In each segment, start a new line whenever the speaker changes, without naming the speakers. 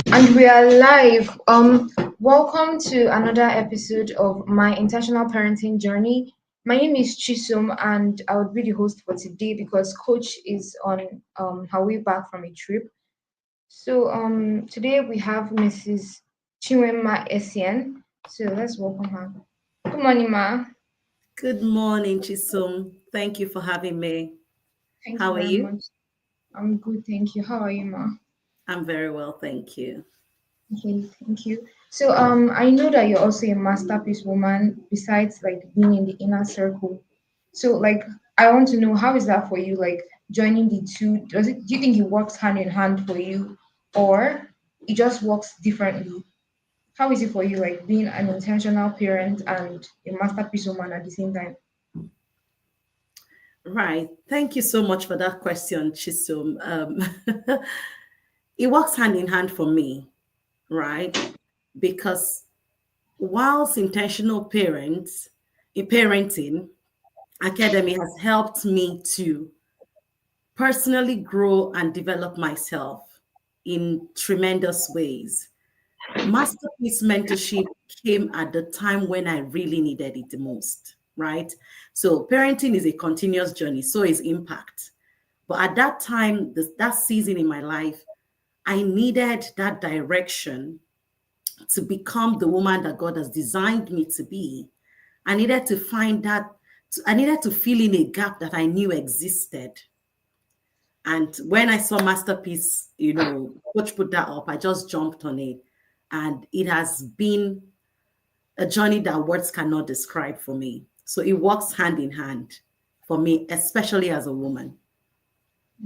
And we are live. Welcome to another episode of my intentional parenting journey. My name is Chisum, and I would be the host for today because Coach is on her way back from a trip. So today we have Mrs. Chinwenma Essien. So let's welcome her. Good morning, Ma.
Good morning, Chisum. Thank you for having me.
Thank you
How are
very
you?
much. I'm good, thank you. How are you, Ma?
I'm very well, thank you.
Okay, thank you. So I know that you're also a masterpiece woman besides like being in the inner circle. So like I want to know how is that for you, like joining the two? Do you think it works hand in hand for you or it just works differently? How is it for you like being an intentional parent and a masterpiece woman at the same time?
Right. Thank you so much for that question, Chisum. It works hand in hand for me, right? Because whilst intentional parents in parenting, academy has helped me to personally grow and develop myself in tremendous ways. Masterpiece mentorship came at the time when I really needed it the most, right? So parenting is a continuous journey, so is impact. But at that time, that season in my life, I needed that direction to become the woman that God has designed me to be. I needed to find that, I needed to fill in a gap that I knew existed. And when I saw Masterpiece, Coach put that up, I just jumped on it. And it has been a journey that words cannot describe for me. So it works hand in hand for me, especially as a woman.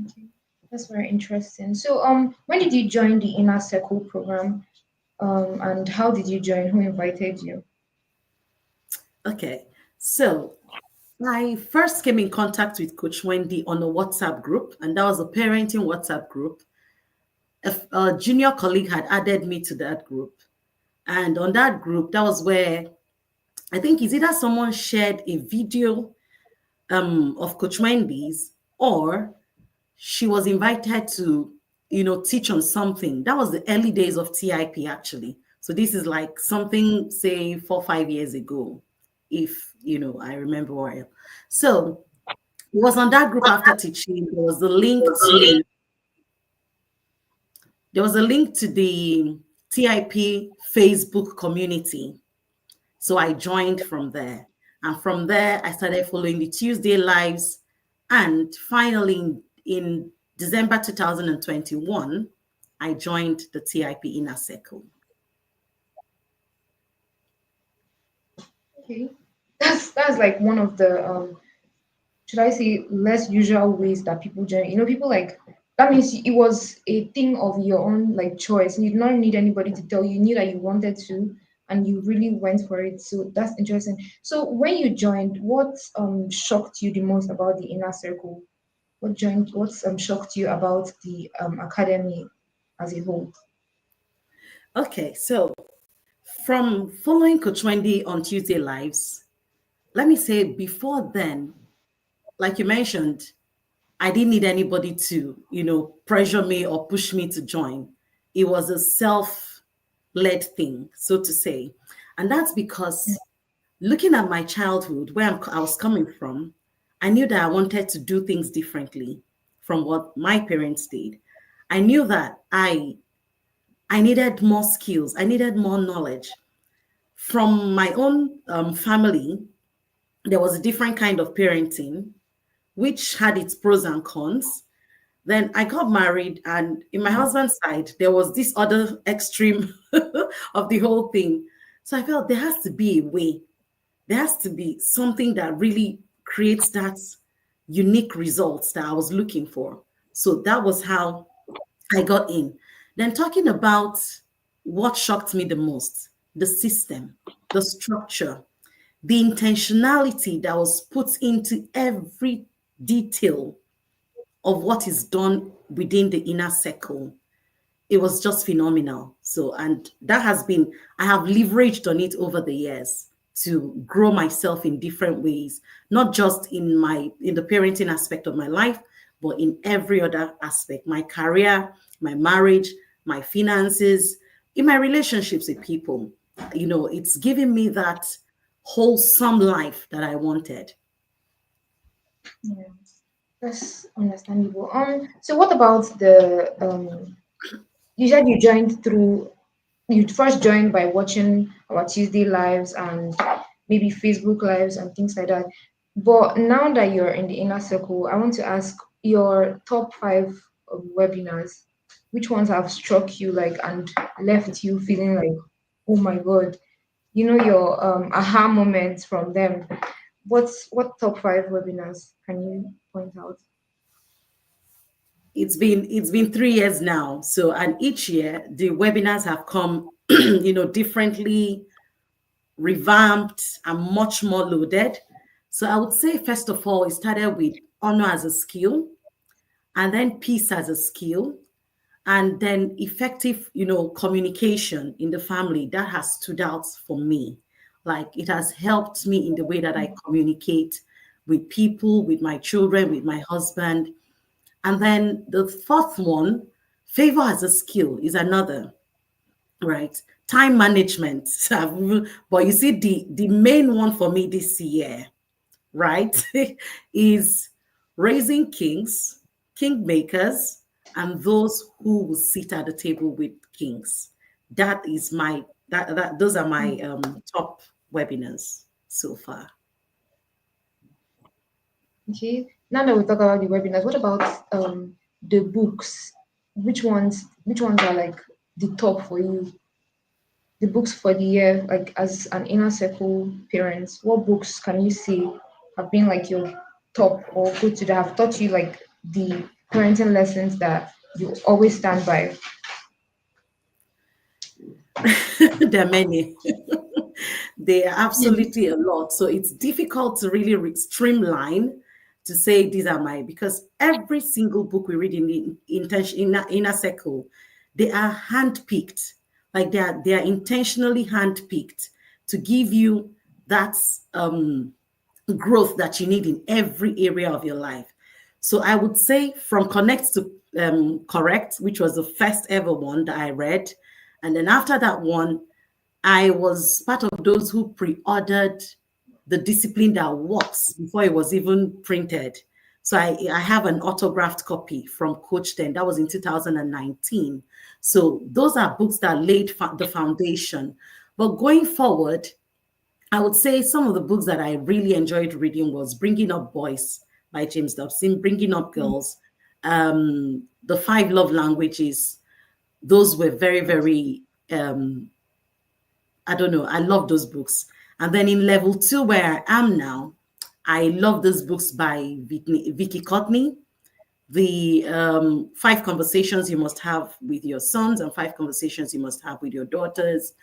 Okay. That's very interesting. So when did you join the inner circle program? And how did you join? Who invited you?
Okay. So I first came in contact with Coach Wendy on a WhatsApp group, and that was a parenting WhatsApp group. A junior colleague had added me to that group. And on that group, that was where I think it's either someone shared a video of Coach Wendy's or she was invited to, teach on something. That was the early days of TIP, actually. So this is like something, say, 4 or 5 years ago, if I remember well. So it was on that group after teaching. There was a link to the TIP Facebook community. So I joined from there. And from there, I started following the Tuesday lives. And finally, in December 2021, I joined the TIP Inner Circle.
Okay. That's like one of the should I say less usual ways that people join. People like that means it was a thing of your own like choice. You did not need anybody to tell you. You knew that you wanted to and you really went for it. So that's interesting. So when you joined, what shocked you the most about the inner circle? What's shocked you about the academy as a whole?
Okay, so from following Coach Wendy on Tuesday Lives, let me say before then, like you mentioned, I didn't need anybody to, pressure me or push me to join. It was a self-led thing, so to say. And that's because looking at my childhood, where I was coming from, I knew that I wanted to do things differently from what my parents did. I knew that I needed more skills. I needed more knowledge. From my own family, there was a different kind of parenting, which had its pros and cons. Then I got married, and in my husband's side, there was this other extreme of the whole thing. So I felt there has to be a way. There has to be something that really creates that unique results that I was looking for. So that was how I got in. Then talking about what shocked me the most, the system, the structure, the intentionality that was put into every detail of what is done within the inner circle. It was just phenomenal. So, and that has been, I have leveraged on it over the years to grow myself in different ways, not just in the parenting aspect of my life, but in every other aspect, my career, my marriage, my finances, in my relationships with people. It's giving me that wholesome life that I wanted.
Yeah, that's understandable. So what about the you said you first joined by watching our Tuesday lives and maybe Facebook lives and things like that. But now that you're in the inner circle, I want to ask your top five webinars. Which ones have struck you like and left you feeling like, oh my god, your aha moments from them. What top five webinars can you point out?
It's been 3 years now. So, and each year the webinars have come, differently revamped and much more loaded. So I would say, first of all, it started with honor as a skill, and then peace as a skill, and then effective, communication in the family. That has stood out for me. Like, it has helped me in the way that I communicate with people, with my children, with my husband. And then the fourth one, favor as a skill, is another, right? Time management. But you see, the main one for me this year, right, is raising kings, kingmakers, and those who will sit at the table with kings. That is my that those are my top webinars so far.
Okay. Now that we talk about the webinars, what about the books? Which ones are like the top for you? The books for the year, like as an inner circle parent, what books can you say have been like your top or go to that have taught you like the parenting lessons that you always stand by?
There are many. They are absolutely a lot. So it's difficult to really streamline to say these are my, because every single book we read in the inner circle, they are handpicked. Like, they are intentionally handpicked to give you that growth that you need in every area of your life. So I would say, from Connect to Correct, which was the first ever one that I read. And then after that one, I was part of those who pre-ordered The Discipline That Works before it was even printed. So I have an autographed copy from Coach 10. That was in 2019. So those are books that laid the foundation. But going forward, I would say some of the books that I really enjoyed reading was Bringing Up Boys by James Dobson, Bringing Up Girls, The Five Love Languages. Those were very, very, I don't know, I love those books. And then in level 2, where I am now, I love those books by Vicky Courtney, the 5 conversations you must have with your sons and 5 conversations you must have with your daughters.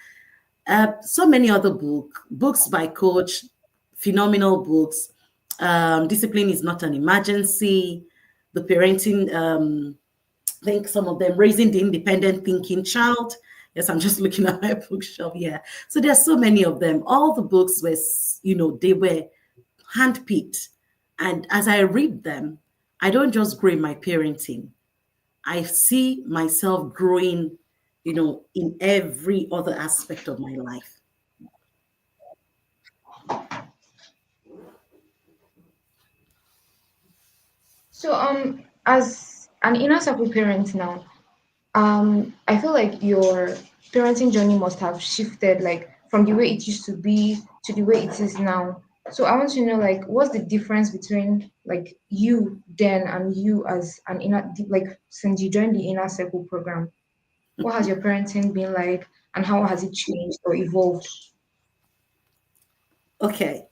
So many other books by Coach, phenomenal books. Discipline is Not an Emergency. The parenting, I think some of them, Raising the Independent Thinking Child. Yes, I'm just looking at my bookshelf. Yeah. So there's so many of them. All the books were, they were handpicked. And as I read them, I don't just grow in my parenting. I see myself growing, in every other aspect of my life.
So as an inner circle parent now, I feel like your parenting journey must have shifted like from the way it used to be to the way it is now. So I want to know like what's the difference between like you then and you as an inner like since you joined the inner circle program. What has your parenting been like and how has it changed or evolved?
Okay.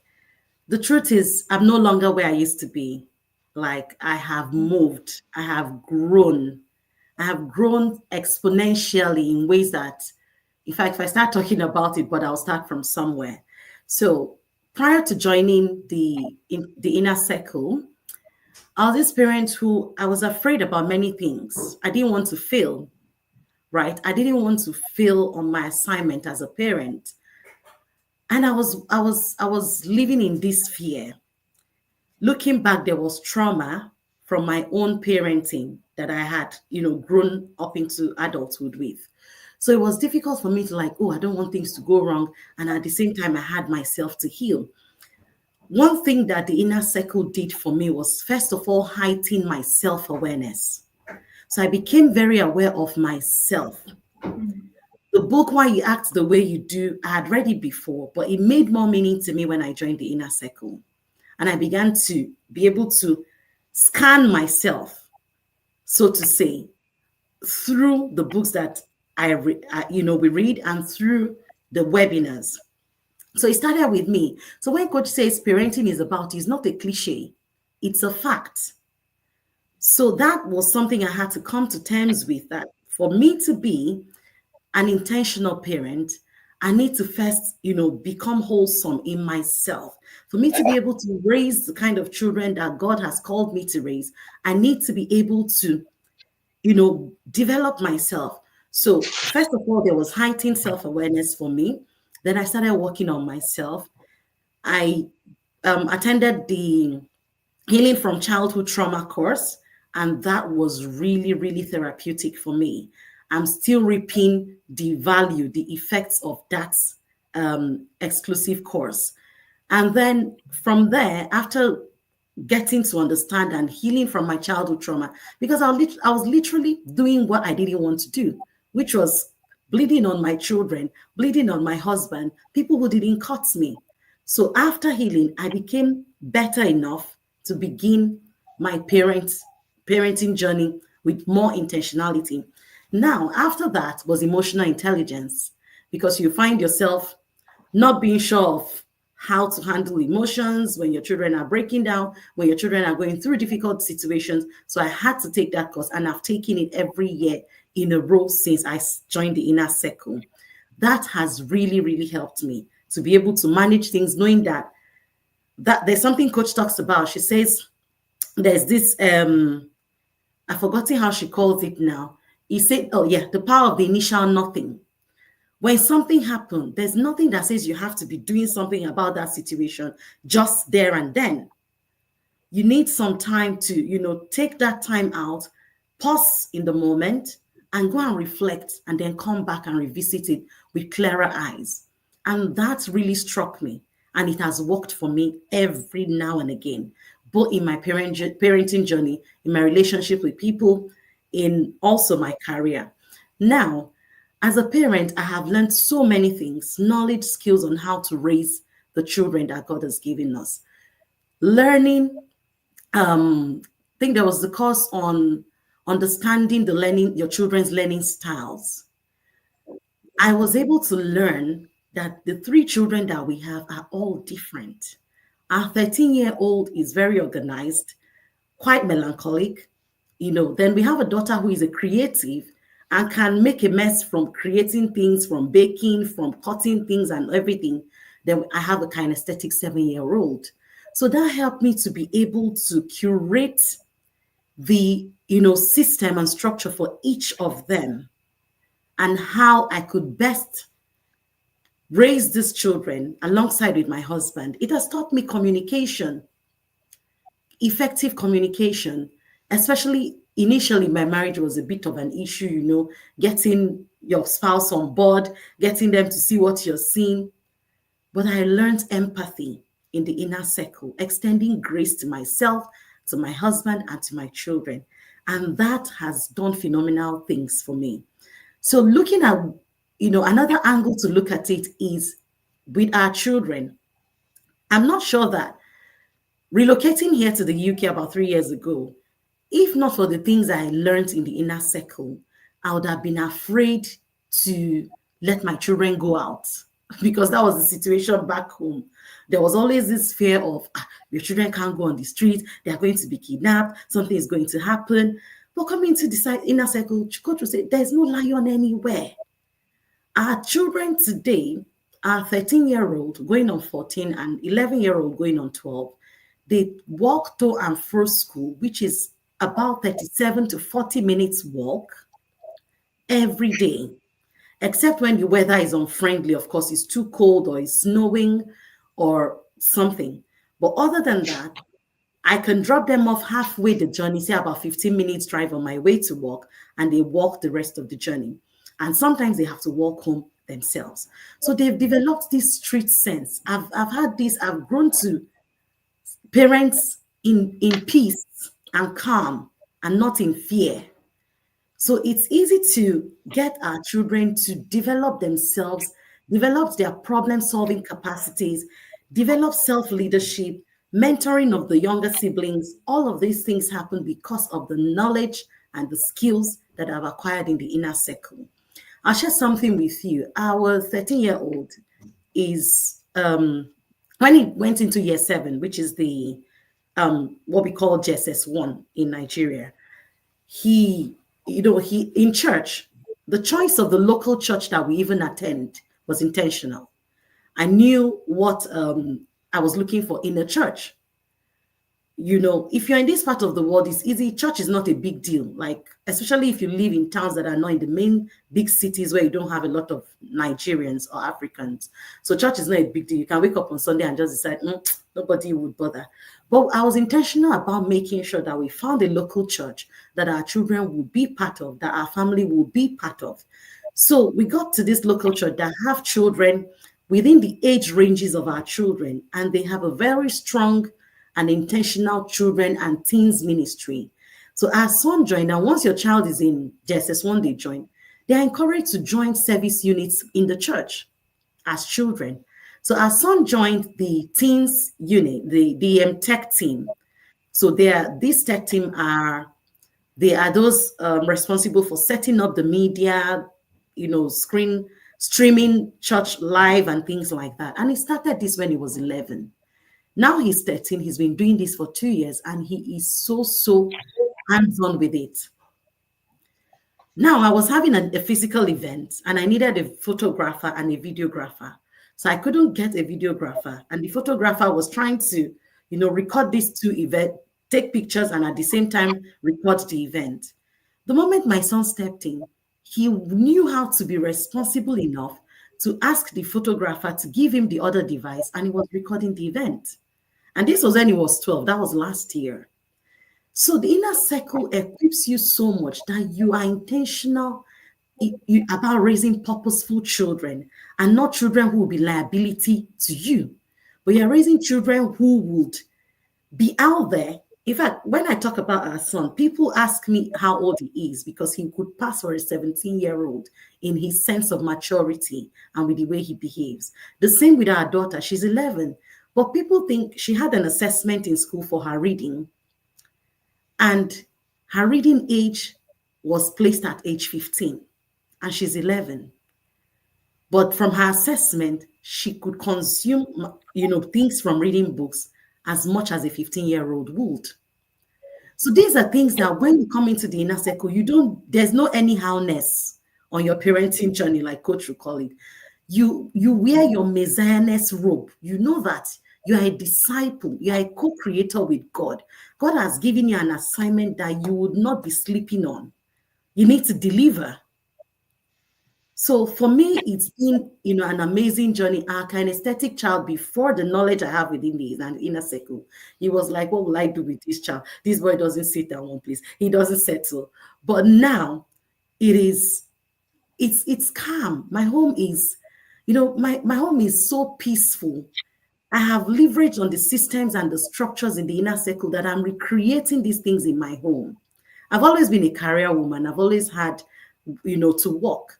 The truth is, I'm no longer where I used to be. Like, I have moved, I have grown. I have grown exponentially in ways that, in fact, if I start talking about it, but I'll start from somewhere. So prior to joining the inner circle, I was this parent who I was afraid about many things. I didn't want to fail, right? I didn't want to fail on my assignment as a parent. And I was living in this fear. Looking back, there was trauma from my own parenting that I had, grown up into adulthood with. So it was difficult for me to like, oh, I don't want things to go wrong. And at the same time, I had myself to heal. One thing that the inner circle did for me was, first of all, heighten my self awareness. So I became very aware of myself. The book, Why You Act the Way You Do, I had read it before, but it made more meaning to me when I joined the inner circle. And I began to be able to scan myself, so to say, through the books that we read and through the webinars. So it started with me. So when coach says parenting is about, it's not a cliche, it's a fact. So that was something I had to come to terms with, that for me to be an intentional parent, I need to first, become wholesome in myself. For me to be able to raise the kind of children that God has called me to raise, I need to be able to, develop myself. So first of all, there was heightened self-awareness for me. Then I started working on myself. I attended the Healing from Childhood Trauma course, and that was really, really therapeutic for me. I'm still reaping the value, the effects of that exclusive course. And then from there, after getting to understand and healing from my childhood trauma, because I was literally doing what I didn't want to do, which was bleeding on my children, bleeding on my husband, people who didn't cut me. So after healing, I became better enough to begin my parenting journey with more intentionality. Now, after that was emotional intelligence, because you find yourself not being sure of how to handle emotions when your children are breaking down, when your children are going through difficult situations. So I had to take that course, and I've taken it every year in a row since I joined the inner circle. That has really, really helped me to be able to manage things, knowing that there's something coach talks about. She says there's this, I've forgotten how she calls it now. He said, oh yeah, the power of the initial nothing. When something happens, there's nothing that says you have to be doing something about that situation just there and then. You need some time to, take that time out, pause in the moment, and go and reflect, and then come back and revisit it with clearer eyes. And that really struck me. And it has worked for me every now and again, both in my parenting journey, in my relationship with people, in also my career. Now, as a parent, I have learned so many things, knowledge, skills on how to raise the children that God has given us. Learning, I think there was the course on understanding your children's learning styles. I was able to learn that the three children that we have are all different. Our 13-year-old is very organized, quite melancholic. Then we have a daughter who is a creative and can make a mess from creating things, from baking, from cutting things and everything. Then I have a kinesthetic 7-year-old. So that helped me to be able to curate the system and structure for each of them, and how I could best raise these children alongside with my husband. It has taught me communication, effective communication, especially initially. My marriage was a bit of an issue, getting your spouse on board, getting them to see what you're seeing. But I learned empathy in the inner circle, extending grace to myself, to my husband, and to my children. And that has done phenomenal things for me. So looking at, another angle to look at it is with our children. I'm not sure that relocating here to the UK about 3 years ago, if not for the things I learned in the inner circle, I would have been afraid to let my children go out, because that was the situation back home. There was always this fear of your children can't go on the street, they are going to be kidnapped, something is going to happen. But coming to the inner circle, coach will say, there's no lion anywhere. Our children today, our 13-year-old going on 14 and 11-year-old going on 12, they walk to and fro school, which is about 37 to 40 minutes walk every day, except when the weather is unfriendly. Of course, it's too cold or it's snowing or something. But other than that, I can drop them off halfway the journey, say about 15 minutes drive on my way to work, and they walk the rest of the journey. And sometimes they have to walk home themselves. So they've developed this street sense. I've had this, I've grown to parents in peace and calm and not in fear. So it's easy to get our children to develop themselves, develop their problem solving capacities, develop self leadership, mentoring of the younger siblings. All of these things happen because of the knowledge and the skills that I've acquired in the inner circle. I'll share something with you. Our 13-year-old is, when he went into year seven, which is the what we call JSS1 in Nigeria, he, he in church, the choice of the local church that we even attend was intentional. I knew what I was looking for in a church. If you're in this part of the world, it's easy. Church is not a big deal. Like, especially if you live in towns that are not in the main big cities where you don't have a lot of Nigerians or Africans. So church is not a big deal. You can wake up on Sunday and just decide, nobody would bother. But I was intentional about making sure that we found a local church that our children would be part of, that our family would be part of. So we got to this local church that have children within the age ranges of our children, and they have a very strong and intentional children and teens ministry. So our son joined, and once your child is in JSS1, they are encouraged to join service units in the church as children. So our son joined the teens unit, the tech team. So this tech team they are those responsible for setting up the media, streaming church live and things like that. And he started this when he was 11. Now he's 13. He's been doing this for 2 years, and he is so hands-on with it. Now, I was having a physical event, and I needed a photographer and a videographer. So I couldn't get a videographer, and the photographer was trying to, record these two events, take pictures, and at the same time record the event. The moment my son stepped in, he knew how to be responsible enough to ask the photographer to give him the other device, and he was recording the event. And this was when he was 12. That was last year. So the inner circle equips you so much that you are intentional about raising purposeful children, and not children who will be liability to you, but you're raising children who would be out there. In fact, when I talk about our son, people ask me how old he is, because he could pass for a 17-year-old in his sense of maturity and with the way he behaves. The same with our daughter. She's 11, but people think she had an assessment in school for her reading, and her reading age was placed at age 15, and she's 11. But from her assessment, she could consume, things from reading books as much as a 15-year-old would. So these are things that when you come into the inner circle, there's no anyhowness on your parenting journey, like Coach would call it. You wear your messiahness robe. You know that you are a disciple. You are a co-creator with God. God has given you an assignment that you would not be sleeping on. You need to deliver. So for me, it's been, an amazing journey. Our kinesthetic child, before the knowledge I have within the inner circle, he was like, what will I do with this child? This boy doesn't sit down one place. He doesn't settle. But now it's calm. My home is, my home is so peaceful. I have leveraged on the systems and the structures in the inner circle that I'm recreating these things in my home. I've always been a career woman. I've always had, to work.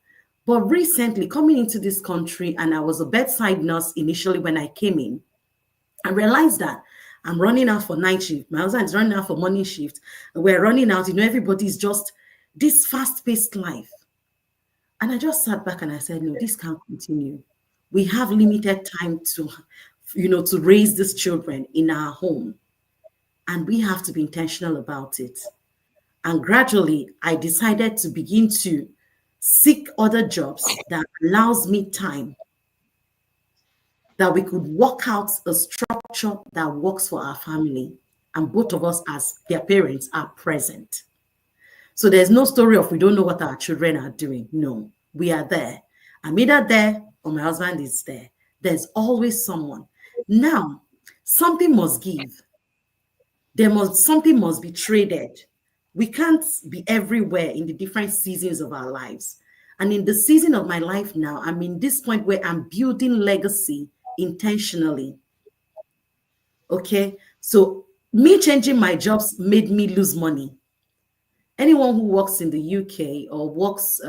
But recently, coming into this country, and I was a bedside nurse initially when I came in, I realized that I'm running out for night shift. My husband is running out for morning shift. We're running out. Everybody's just this fast-paced life. And I just sat back and I said, no, this can't continue. We have limited time to raise these children in our home. And we have to be intentional about it. And gradually, I decided to begin to seek other jobs that allows me time, that we could work out a structure that works for our family, and both of us as their parents are present. So there's no story of we don't know what our children are doing. No, we are there. I'm either there or my husband is there. There's always someone. Now, something must give. something must be traded. We can't be everywhere in the different seasons of our lives. And in the season of my life now, I'm in this point where I'm building legacy intentionally. Okay. So me changing my jobs made me lose money. Anyone who works in the UK or works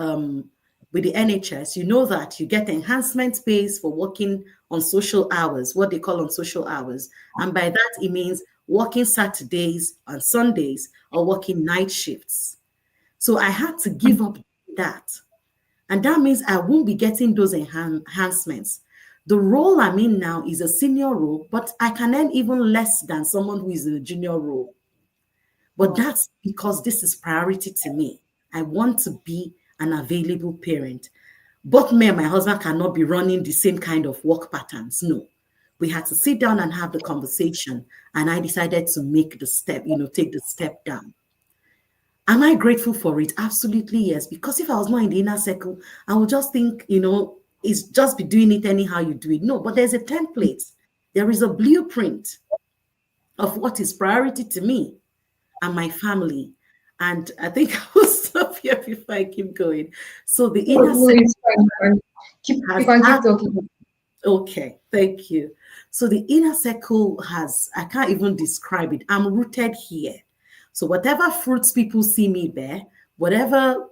with the NHS, you know that you get enhancement pays for working on social hours, what they call on social hours. And by that, it means working Saturdays and Sundays or working night shifts. So I had to give up that. And that means I won't be getting those enhancements. The role I'm in now is a senior role, but I can earn even less than someone who is in a junior role. But
Wow.
that's because this is priority to me. I want to be an available parent. Both me and my husband cannot be running the same kind of work patterns. No. We had to sit down and have the conversation. And I decided to make the step, take the step down. Am I grateful for it? Absolutely, yes. Because if I was not in the inner circle, I would just think, it's just be doing it anyhow you do it. No, but there's a template. There is a blueprint of what is priority to me and my family. And I think I will stop here before I keep going. So the
No,
inner
no,
circle
it's fine. You
has
can keep talking.
okay, thank you. So the inner circle has, I can't even describe it. I'm rooted here. So whatever fruits people see me bear, whatever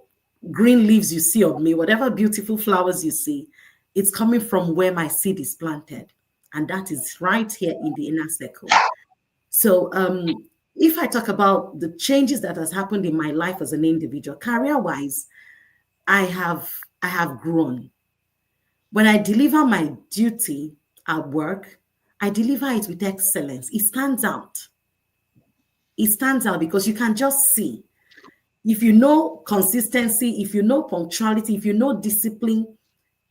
green leaves you see on me, whatever beautiful flowers you see, it's coming from where my seed is planted. And that is right here in the inner circle. So if I talk about the changes that has happened in my life as an individual, career-wise, I have grown. When I deliver my duty at work, I deliver it with excellence. It stands out. It stands out because you can just see. If you know consistency, if you know punctuality, if you know discipline,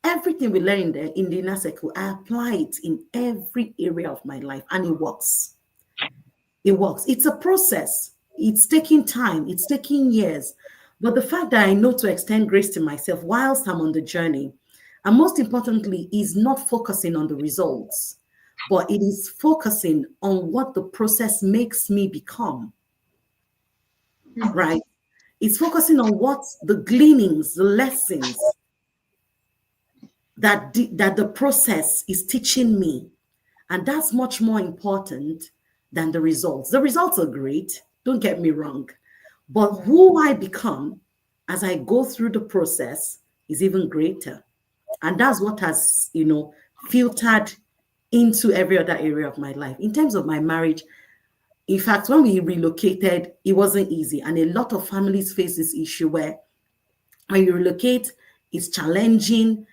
everything we learn in the inner circle, I apply it in every area of my life and it works. It works. It's a process. It's taking time. It's taking years. But the fact that I know to extend grace to myself whilst I'm on the journey, and most importantly, is not focusing on the results, but it is focusing on what the process makes me become, right? It's focusing on what the gleanings, the lessons that the process is teaching me. And that's much more important than the results. The results are great, don't get me wrong. But who I become as I go through the process is even greater. And that's what has, filtered into every other area of my life. In terms of my marriage, in fact, when we relocated, it wasn't easy. And a lot of families face this issue where when you relocate, it's challenging,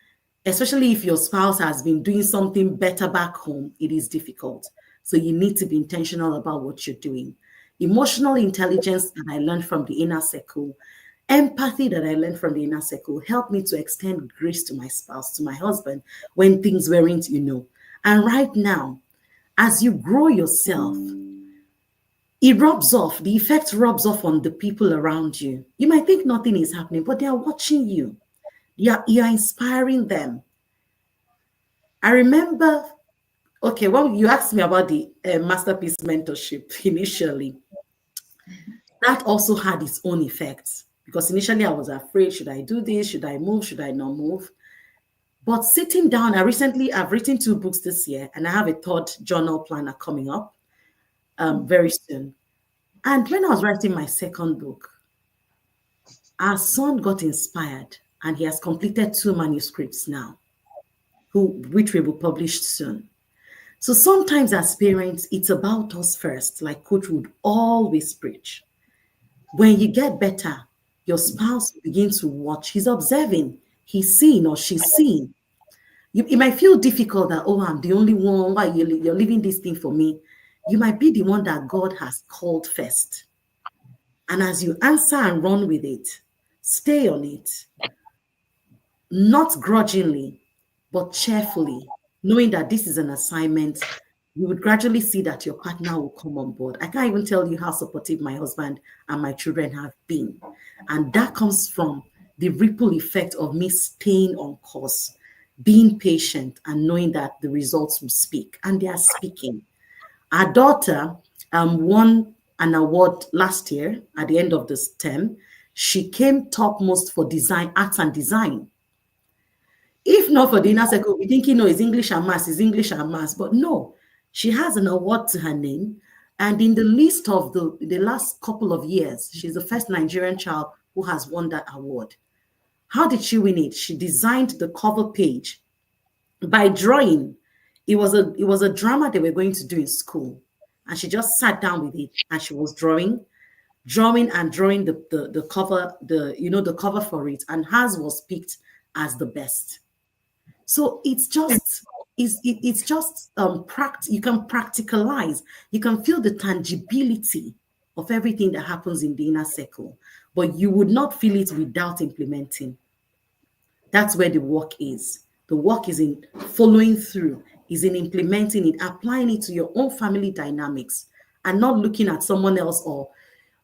especially if your spouse has been doing something better back home, it is difficult. So you need to be intentional about what you're doing. Emotional intelligence that I learned from the inner circle, empathy that I learned from the inner circle helped me to extend grace to my spouse, to my husband, when things weren't, And right now, as you grow yourself, it rubs off, the effect rubs off on the people around you. You might think nothing is happening, but they are watching you. You're inspiring them. I remember, okay, well, you asked me about the Masterpiece mentorship initially. That also had its own effects because initially I was afraid, should I do this? Should I move? Should I not move? But sitting down, I've written 2 books this year and I have a third journal planner coming up very soon. And when I was writing my second book, our son got inspired and he has completed 2 manuscripts now, which we will publish soon. So sometimes as parents, it's about us first, like Coach would always preach. When you get better, your spouse begins to watch. He's observing. He's seeing or she's seeing. It might feel difficult that, oh, I'm the only one. Why you're leaving this thing for me? You might be the one that God has called first. And as you answer and run with it, stay on it, not grudgingly, but cheerfully, knowing that this is an assignment. You would gradually see that your partner will come on board. I can't even tell you how supportive my husband and my children have been. And that comes from the ripple effect of me staying on course, being patient, and knowing that the results will speak. And they are speaking. Our daughter won an award last year at the end of this term. She came topmost for design, arts and design. If not for the inner circle, we thinking, no, it's English and maths, it's English and maths. But no, she has an award to her name. And in the list of the last couple of years, she's the first Nigerian child who has won that award. How did she win it? She designed the cover page by drawing. It was a drama they were going to do in school. And she just sat down with it and she was drawing and drawing the cover, the cover for it. And hers was picked as the best. So it's just you can practicalize, you can feel the tangibility of everything that happens in the inner circle, but you would not feel it without implementing. That's where the work is. The work is in following through, is in implementing it, applying it to your own family dynamics, and not looking at someone else or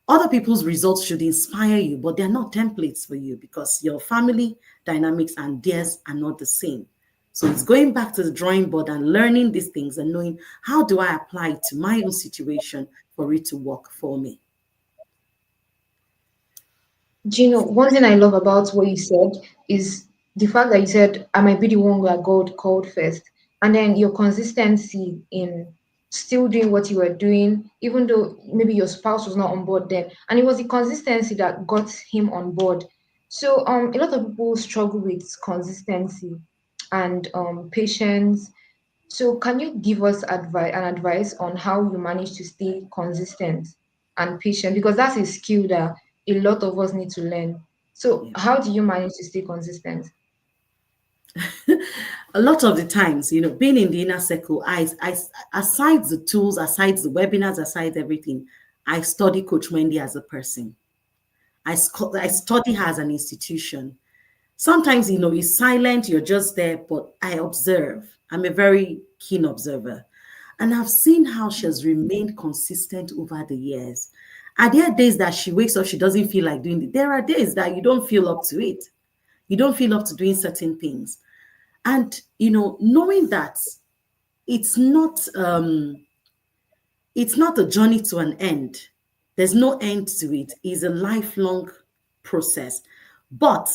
other people's results should inspire you, but they're not templates for you because your family dynamics and theirs are not the same. So it's going back to the drawing board and learning these things and knowing how do I apply it to my own situation for it to work for me.
Gino, one thing I love about what you said is the fact that you said, I might be the one that God called first. And then your consistency in still doing what you were doing, even though maybe your spouse was not on board then. And it was the consistency that got him on board. So a lot of people struggle with consistency and patience. So can you give us advice on how you manage to stay consistent and patient? Because that's a skill that a lot of us need to learn. So
Yeah.
how do you manage to stay consistent?
A lot of the times, being in the inner circle, I aside the tools, aside the webinars, aside everything, I study Coach Wendy as a person. I study her as an institution. Sometimes, it's silent, you're just there, but I observe. I'm a very keen observer. And I've seen how she has remained consistent over the years. Are there days that she wakes up, she doesn't feel like doing it? There are days that you don't feel up to it. You don't feel up to doing certain things. And, knowing that it's not it's not a journey to an end. There's no end to it. It's a lifelong process. But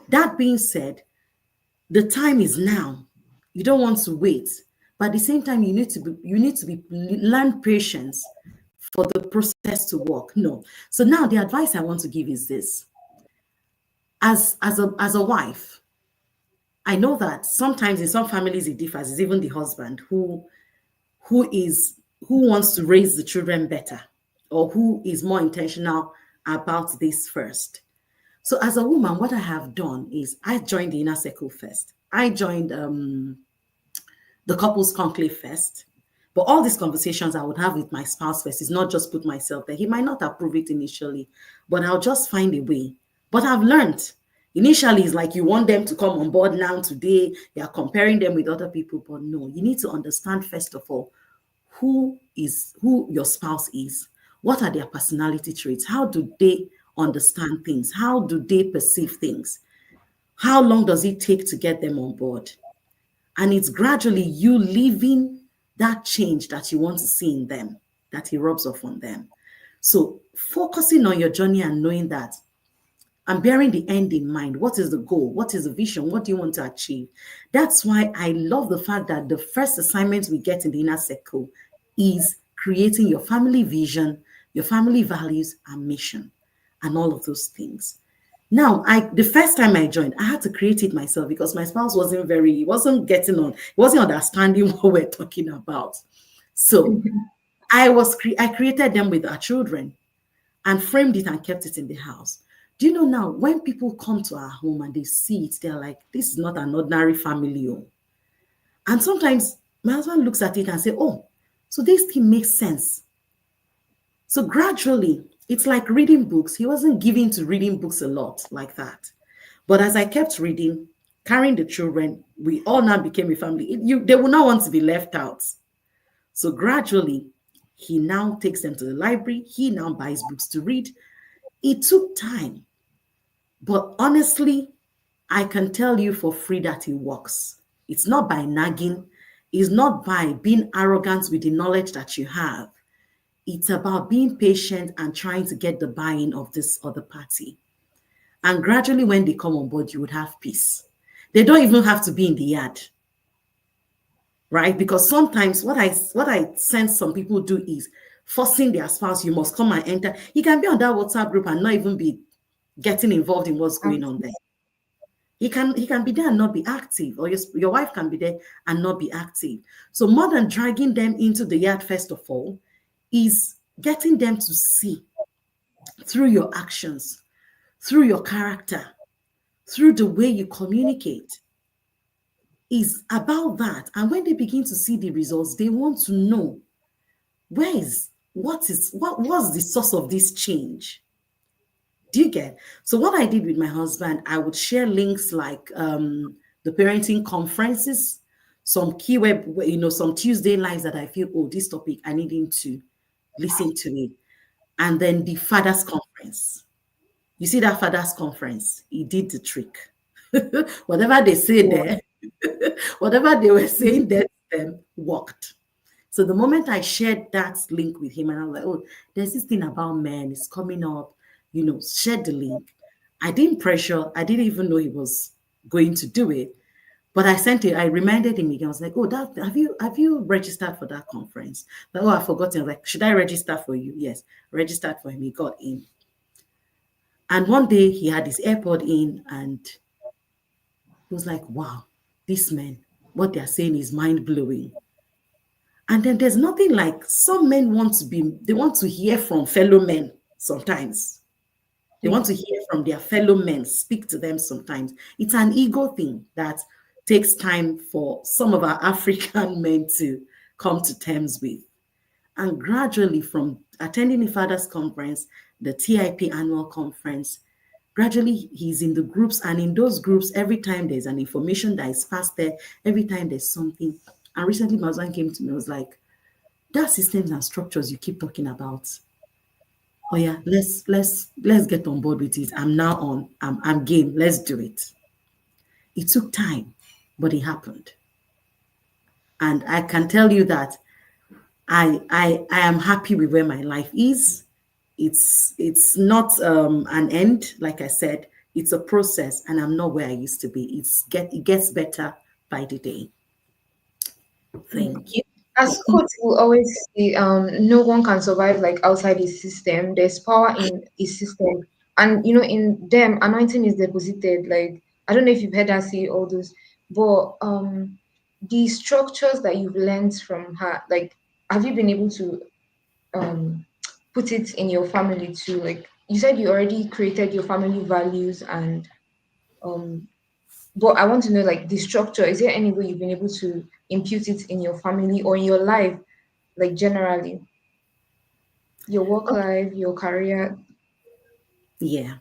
that being said, the time is now. You don't want to wait. But at the same time, you need to learn patience for the process to work. No. So now the advice I want to give is this. As a wife, I know that sometimes in some families it differs. It's even the husband who wants to raise the children better or who is more intentional about this first. So as a woman, what I have done is I joined the inner circle first. I joined the couples conclave first. But all these conversations I would have with my spouse first is not just put myself there. He might not approve it initially, but I'll just find a way. But I've learned. Initially, it's like you want them to come on board now, today. You're comparing them with other people. But no, you need to understand, first of all, who your spouse is. What are their personality traits? How do they understand things? How do they perceive things? How long does it take to get them on board? And it's gradually you living that change that you want to see in them, that he rubs off on them. So focusing on your journey and knowing that and bearing the end in mind. What is the goal? What is the vision? What do you want to achieve? That's why I love the fact that the first assignment we get in the inner circle is creating your family vision, your family values and mission, and all of those things. Now, the first time I joined, I had to create it myself because my spouse he wasn't getting on, he wasn't understanding what we're talking about. So I created them with our children and framed it and kept it in the house. Do you know now, when people come to our home and they see it, they're like, this is not an ordinary family. Oh. And sometimes my husband looks at it and say, oh, so this thing makes sense. So gradually, it's like reading books. He wasn't giving to reading books a lot like that. But as I kept reading, carrying the children, we all now became a family. They will not want to be left out. So gradually, he now takes them to the library. He now buys books to read. It took time. But honestly, I can tell you for free that it works. It's not by nagging. It's not by being arrogant with the knowledge that you have. it's about being patient and trying to get the buy-in of this other party. And gradually, when they come on board, you would have peace. They don't even have to be in the yard, right? Because sometimes what I sense some people do is forcing their spouse, you must come and enter. He can be on that WhatsApp group and not even be getting involved in what's going on there. He can be there and not be active, or your wife can be there and not be active. So more than dragging them into the yard, first of all, is getting them to see through your actions, through your character, through the way you communicate. Is about that. And when they begin to see the results, they want to know what was the source of this change. Do you get? So what I did with my husband, I would share links like the parenting conferences, some key some Tuesday lives that I feel, oh, this topic, I need him to listen to me. And then the fathers conference. You see that fathers conference, he did the trick. Whatever they say there, whatever they were saying there worked. So the moment I shared that link with him, and I was like, oh, there's this thing about men, it's coming up, share the link. I didn't pressure, I didn't even know he was going to do it. But I reminded him again. I was like, oh, have you registered for that conference? Like, oh, I forgot. I was like, should I register for you? Yes, registered for him. He got in. And one day he had his AirPod in and he was like, wow, these men, what they're saying is mind-blowing. And then there's nothing like some men they want to hear from fellow men sometimes. They want to hear from their fellow men, speak to them sometimes. It's an ego thing that takes time for some of our African men to come to terms with. And gradually, from attending the Fathers Conference, the TIP annual conference, gradually he's in the groups, and in those groups, every time there's an information that is passed there, every time there's something. And recently my husband came to me, was like, that systems and structures you keep talking about, oh yeah, let's get on board with it. I'm now on, I'm game, let's do it. It took time, but it happened. And I can tell you that I am happy with where my life is. It's not an end, like I said, it's a process, and I'm not where I used to be. It gets better by the day. Thank you.
As coach will always say, no one can survive like outside his system. There's power in his system, and in them, anointing is deposited. Like, I don't know if you've heard her say all those, but the structures that you've learned from her, like, have you been able to put it in your family too? Like you said, you already created your family values, and but I want to know, like, the structure. Is there any way you've been able to impute it in your family or in your life, like generally, your work life, your career?
Yeah.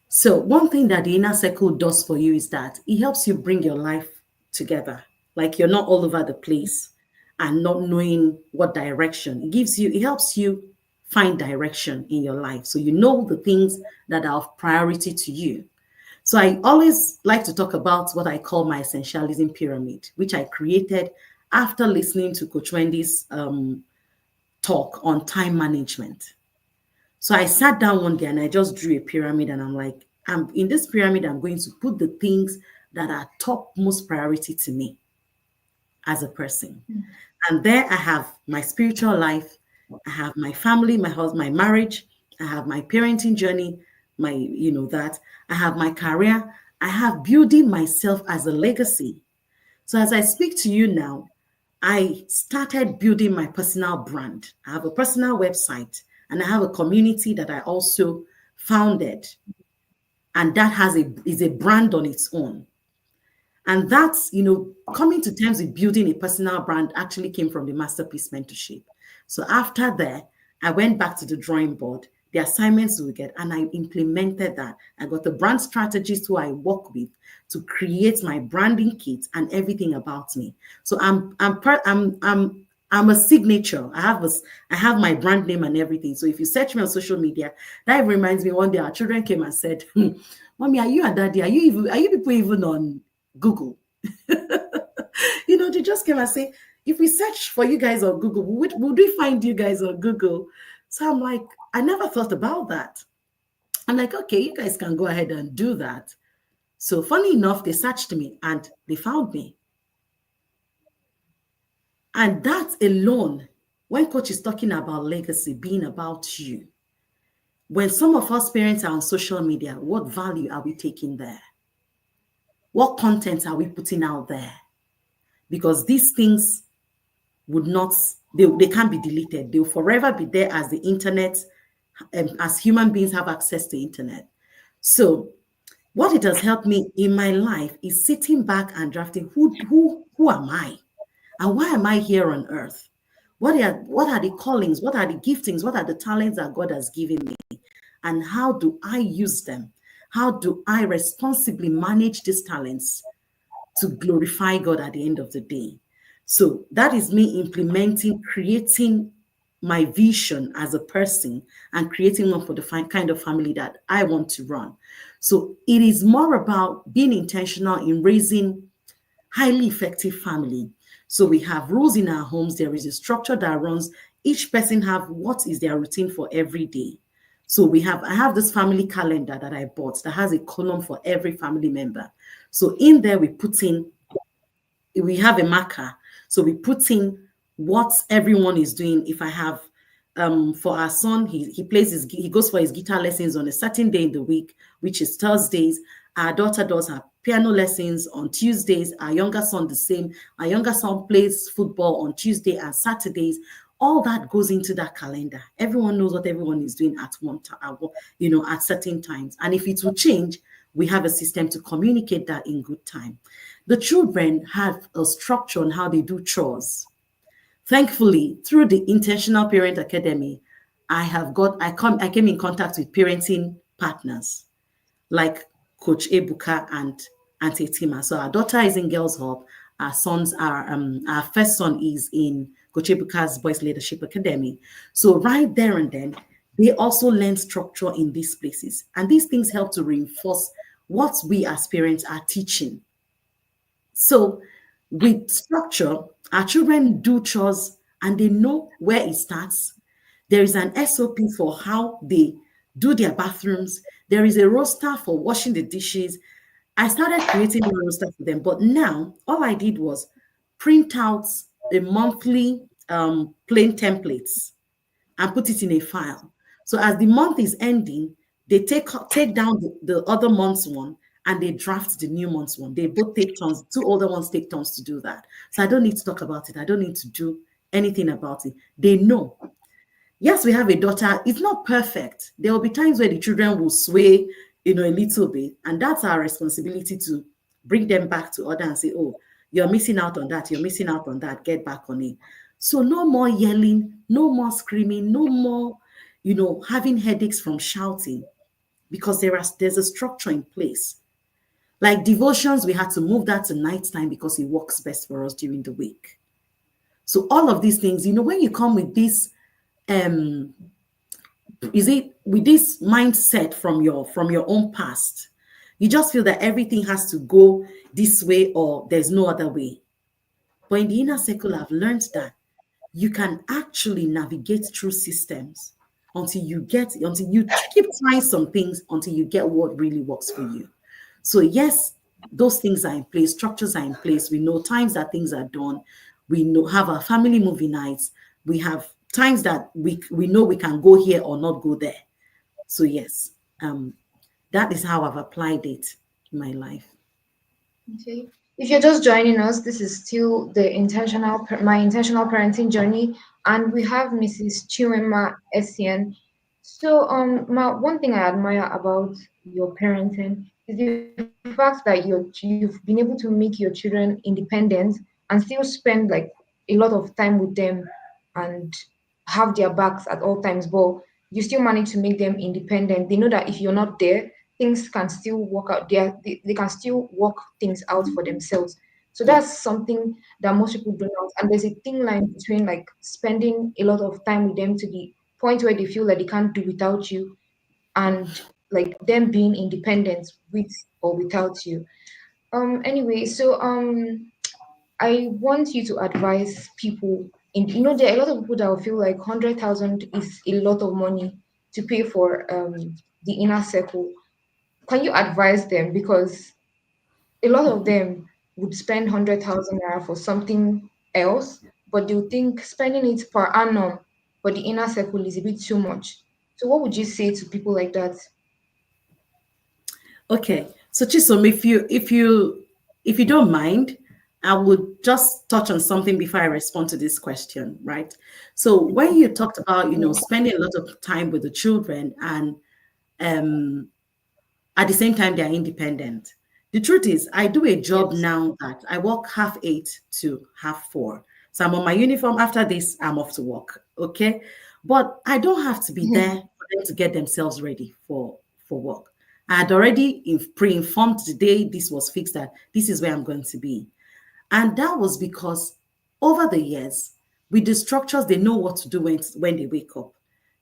So one thing that the inner circle does for you is that it helps you bring your life together. Like you're not all over the place and not knowing what direction. It helps you find direction in your life. So you know the things that are of priority to you. So I always like to talk about what I call my essentialism pyramid, which I created after listening to Coach Wendy's talk on time management. So I sat down one day and I just drew a pyramid, and I'm like, in this pyramid, I'm going to put the things that are top most priority to me as a person. And there I have my spiritual life, I have my family, my husband, my marriage, I have my parenting journey, that I have my career, I have building myself as a legacy. So as I speak to you now, I started building my personal brand. I have a personal website and I have a community that I also founded. And that is a brand on its own. And that's, coming to terms with building a personal brand actually came from the Masterpiece Mentorship. So after that, I went back to the drawing board, the assignments we get, and I implemented that. I got the brand strategist who I work with to create my branding kit and everything about me. So I'm a signature. I have my brand name and everything. So if you search me on social media, that reminds me, one day our children came and said, Mommy, are you and Daddy? Are you people even on Google? They just came and say, if we search for you guys on Google, would we find you guys on Google? So I'm like, I never thought about that. I'm like, okay, you guys can go ahead and do that. So funny enough, they searched me and they found me. And that alone, when coach is talking about legacy being about you, when some of us parents are on social media, what value are we taking there? What content are we putting out there? Because these things would not, they can't be deleted. They'll forever be there as the internet, as human beings have access to internet. So what it has helped me in my life is sitting back and drafting who am I? And why am I here on earth? What are the callings? What are the giftings? What are the talents that God has given me? And how do I use them? How do I responsibly manage these talents to glorify God at the end of the day? So that is me implementing, creating my vision as a person and creating one for the kind of family that I want to run. So it is more about being intentional in raising highly effective family. So we have rules in our homes. There is a structure that runs. Each person have what is their routine for every day. So I have this family calendar that I bought that has a column for every family member. So in there we have a marker. So we put in what everyone is doing. If I have for our son, he goes for his guitar lessons on a certain day in the week, which is Thursdays. Our daughter does her piano lessons on Tuesdays. Our younger son the same. Our younger son plays football on Tuesday and Saturdays. All that goes into that calendar. Everyone knows what everyone is doing at one time, at certain times. And if it will change, we have a system to communicate that in good time. The children have a structure on how they do chores. Thankfully, through the Intentional Parent Academy, I came in contact with parenting partners like Coach Ebuka and Auntie Tima. So our daughter is in Girls Hub. Our first son is in Coach Ebuka's Boys Leadership Academy. So right there and then, they also learn structure in these places. And these things help to reinforce what we as parents are teaching. So with structure, our children do chores and they know where it starts. There is an SOP for how they do their bathrooms. There is a roster for washing the dishes. I started creating a roster for them, but now all I did was print out a monthly plain templates and put it in a file. So as the month is ending, they take down the other month's one and they draft the new month's one. They both take turns, two older ones take turns to do that. So I don't need to talk about it. I don't need to do anything about it. They know. Yes, we have a daughter. It's not perfect. There will be times where the children will sway, a little bit. And that's our responsibility to bring them back to order and say, oh, you're missing out on that. You're missing out on that. Get back on it. So no more yelling, no more screaming, no more, having headaches from shouting because there's a structure in place. Like devotions, we had to move that to nighttime because it works best for us during the week. So all of these things, when you come with this with this mindset from your own past, you just feel that everything has to go this way or there's no other way. But in the inner circle, I've learned that you can actually navigate through systems until you keep trying some things until you get what really works for you. So yes, those things are in place, structures are in place. We know times that things are done. We have our family movie nights. We have times that we know we can go here or not go there. So yes, that is how I've applied it in my life.
Okay. If you're just joining us, this is still my intentional parenting journey, and we have Mrs. Chinwenma Essien. So, one thing I admire about your parenting is the fact that you've been able to make your children independent and still spend like a lot of time with them and have their backs at all times, but you still manage to make them independent. They know that if you're not there, things can still work out there. They can still work things out for themselves. So
Yeah.
that's something that most people don't know. And there's a thin line between like spending a lot of time with them to the point where they feel like they can't do without you and like them being independent with or without you. Anyway, so I want you to advise people. There are a lot of people that will feel like 100,000 is a lot of money to pay for the inner circle. Can you advise them? Because a lot of them would spend 100,000 naira for something else, but they'll think spending it per annum for the inner circle is a bit too much. So, what would you say to people like that?
Okay, so Chisom, if you don't mind, I would just touch on something before I respond to this question, right? So when you talked about
Yeah.
spending a lot of time with the children and um at the same time they are independent. The truth is, I do a job
Yes.
now that I work half 8 to half 4. So I'm on my uniform. After this, I'm off to work. Okay. But I don't have to be there for them to get themselves ready for work. I had already pre-informed the day this was fixed that this is where I'm going to be. And that was because over the years, with the structures, they know what to do when they wake up.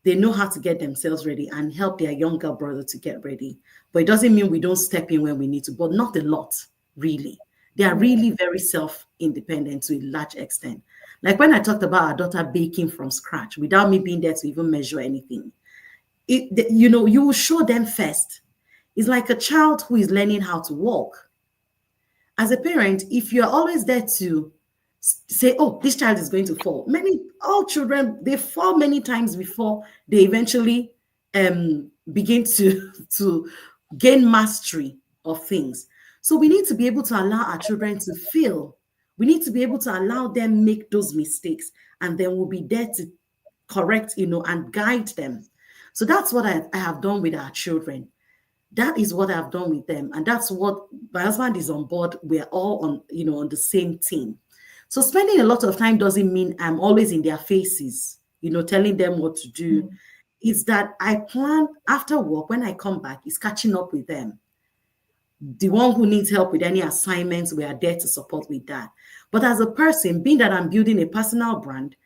They know how to get themselves ready and help their younger brother to get ready. But it doesn't mean we don't step in when we need to, but not a lot, really. They are really very self-independent to a large extent. Like when I talked about our daughter baking from scratch without me being there to even measure anything, you will show them first. It's like a child who is learning how to walk. As a parent, if you're always there to say, oh, this child is going to fall, all children, they fall many times before they eventually begin to to gain mastery of things. So we need to be able to allow our children to fail. We need to be able to allow them make those mistakes, and then we'll be there to correct, and guide them. So that's what I have done with our children. That is what I've done with them. And that's what my husband is on board. We're all on the same team. So spending a lot of time doesn't mean I'm always in their faces, telling them what to do. It's that I plan after work when I come back is catching up with them. The one who needs help with any assignments, we are there to support with that. But as a person, being that I'm building a personal brand,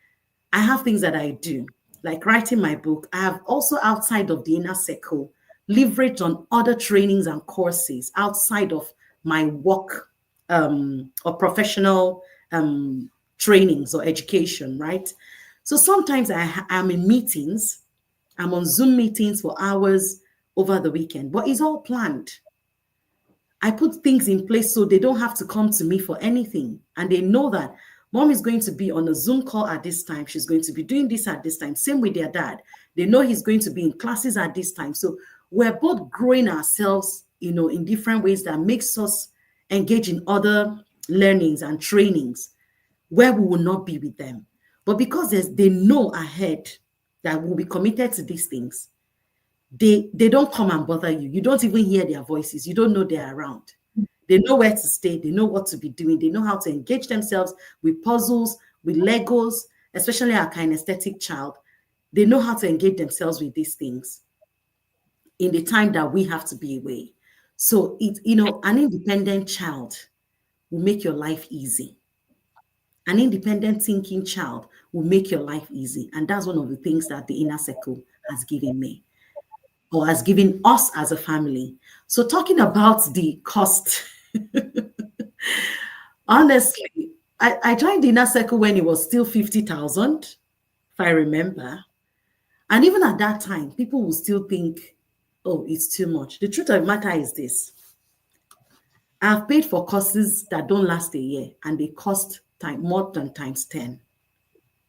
I have things that I do, like writing my book. I have also outside of the inner circle leveraged on other trainings and courses outside of my work or professional trainings or education, right? So sometimes I'm in meetings, I'm on Zoom meetings for hours over the weekend, but it's all planned. I put things in place so they don't have to come to me for anything. And they know that mom is going to be on a Zoom call at this time. She's going to be doing this at this time. Same with their dad. They know he's going to be in classes at this time. So we're both growing ourselves, in different ways that makes us engage in other learnings and trainings where we will not be with them. But because they know ahead that we'll be committed to these things, they don't come and bother you. You don't even hear their voices. You don't know they're around. They know where to stay. They know what to be doing. They know how to engage themselves with puzzles, with Legos, especially our kinesthetic child. They know how to engage themselves with these things in the time that we have to be away. So an independent child will make your life easy. An independent thinking child will make your life easy. And that's one of the things that the inner circle has given me, or has given us as a family. So talking about the cost, honestly, I joined the inner circle when it was still 50,000, if I remember. And even at that time, people will still think, oh, it's too much. The truth of the matter is this. I've paid for courses that don't last a year, and they cost more than times 10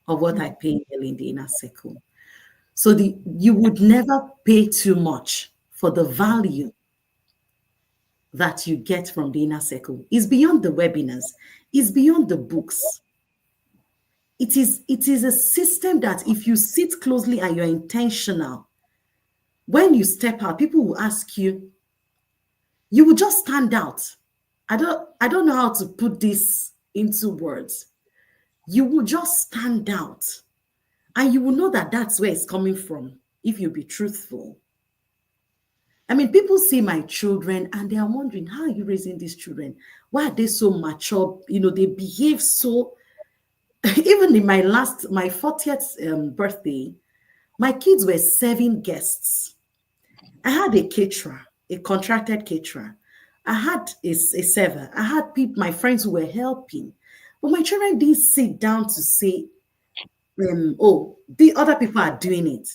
of what I pay in the inner circle. So you would never pay too much for the value that you get from the inner circle. It's beyond the webinars, it's beyond the books. It is a system that if you sit closely and you're intentional, when you step out, people will ask you, you will just stand out. I don't know how to put this into words. You will just stand out, and you will know that that's where it's coming from if you be truthful. I mean, people see my children and they are wondering, how are you raising these children? Why are they so mature? They behave so. Even in my 40th birthday, my kids were serving guests. I had a caterer, a contracted caterer. I had a server. I had my friends who were helping. But my children didn't sit down to say, oh, the other people are doing it.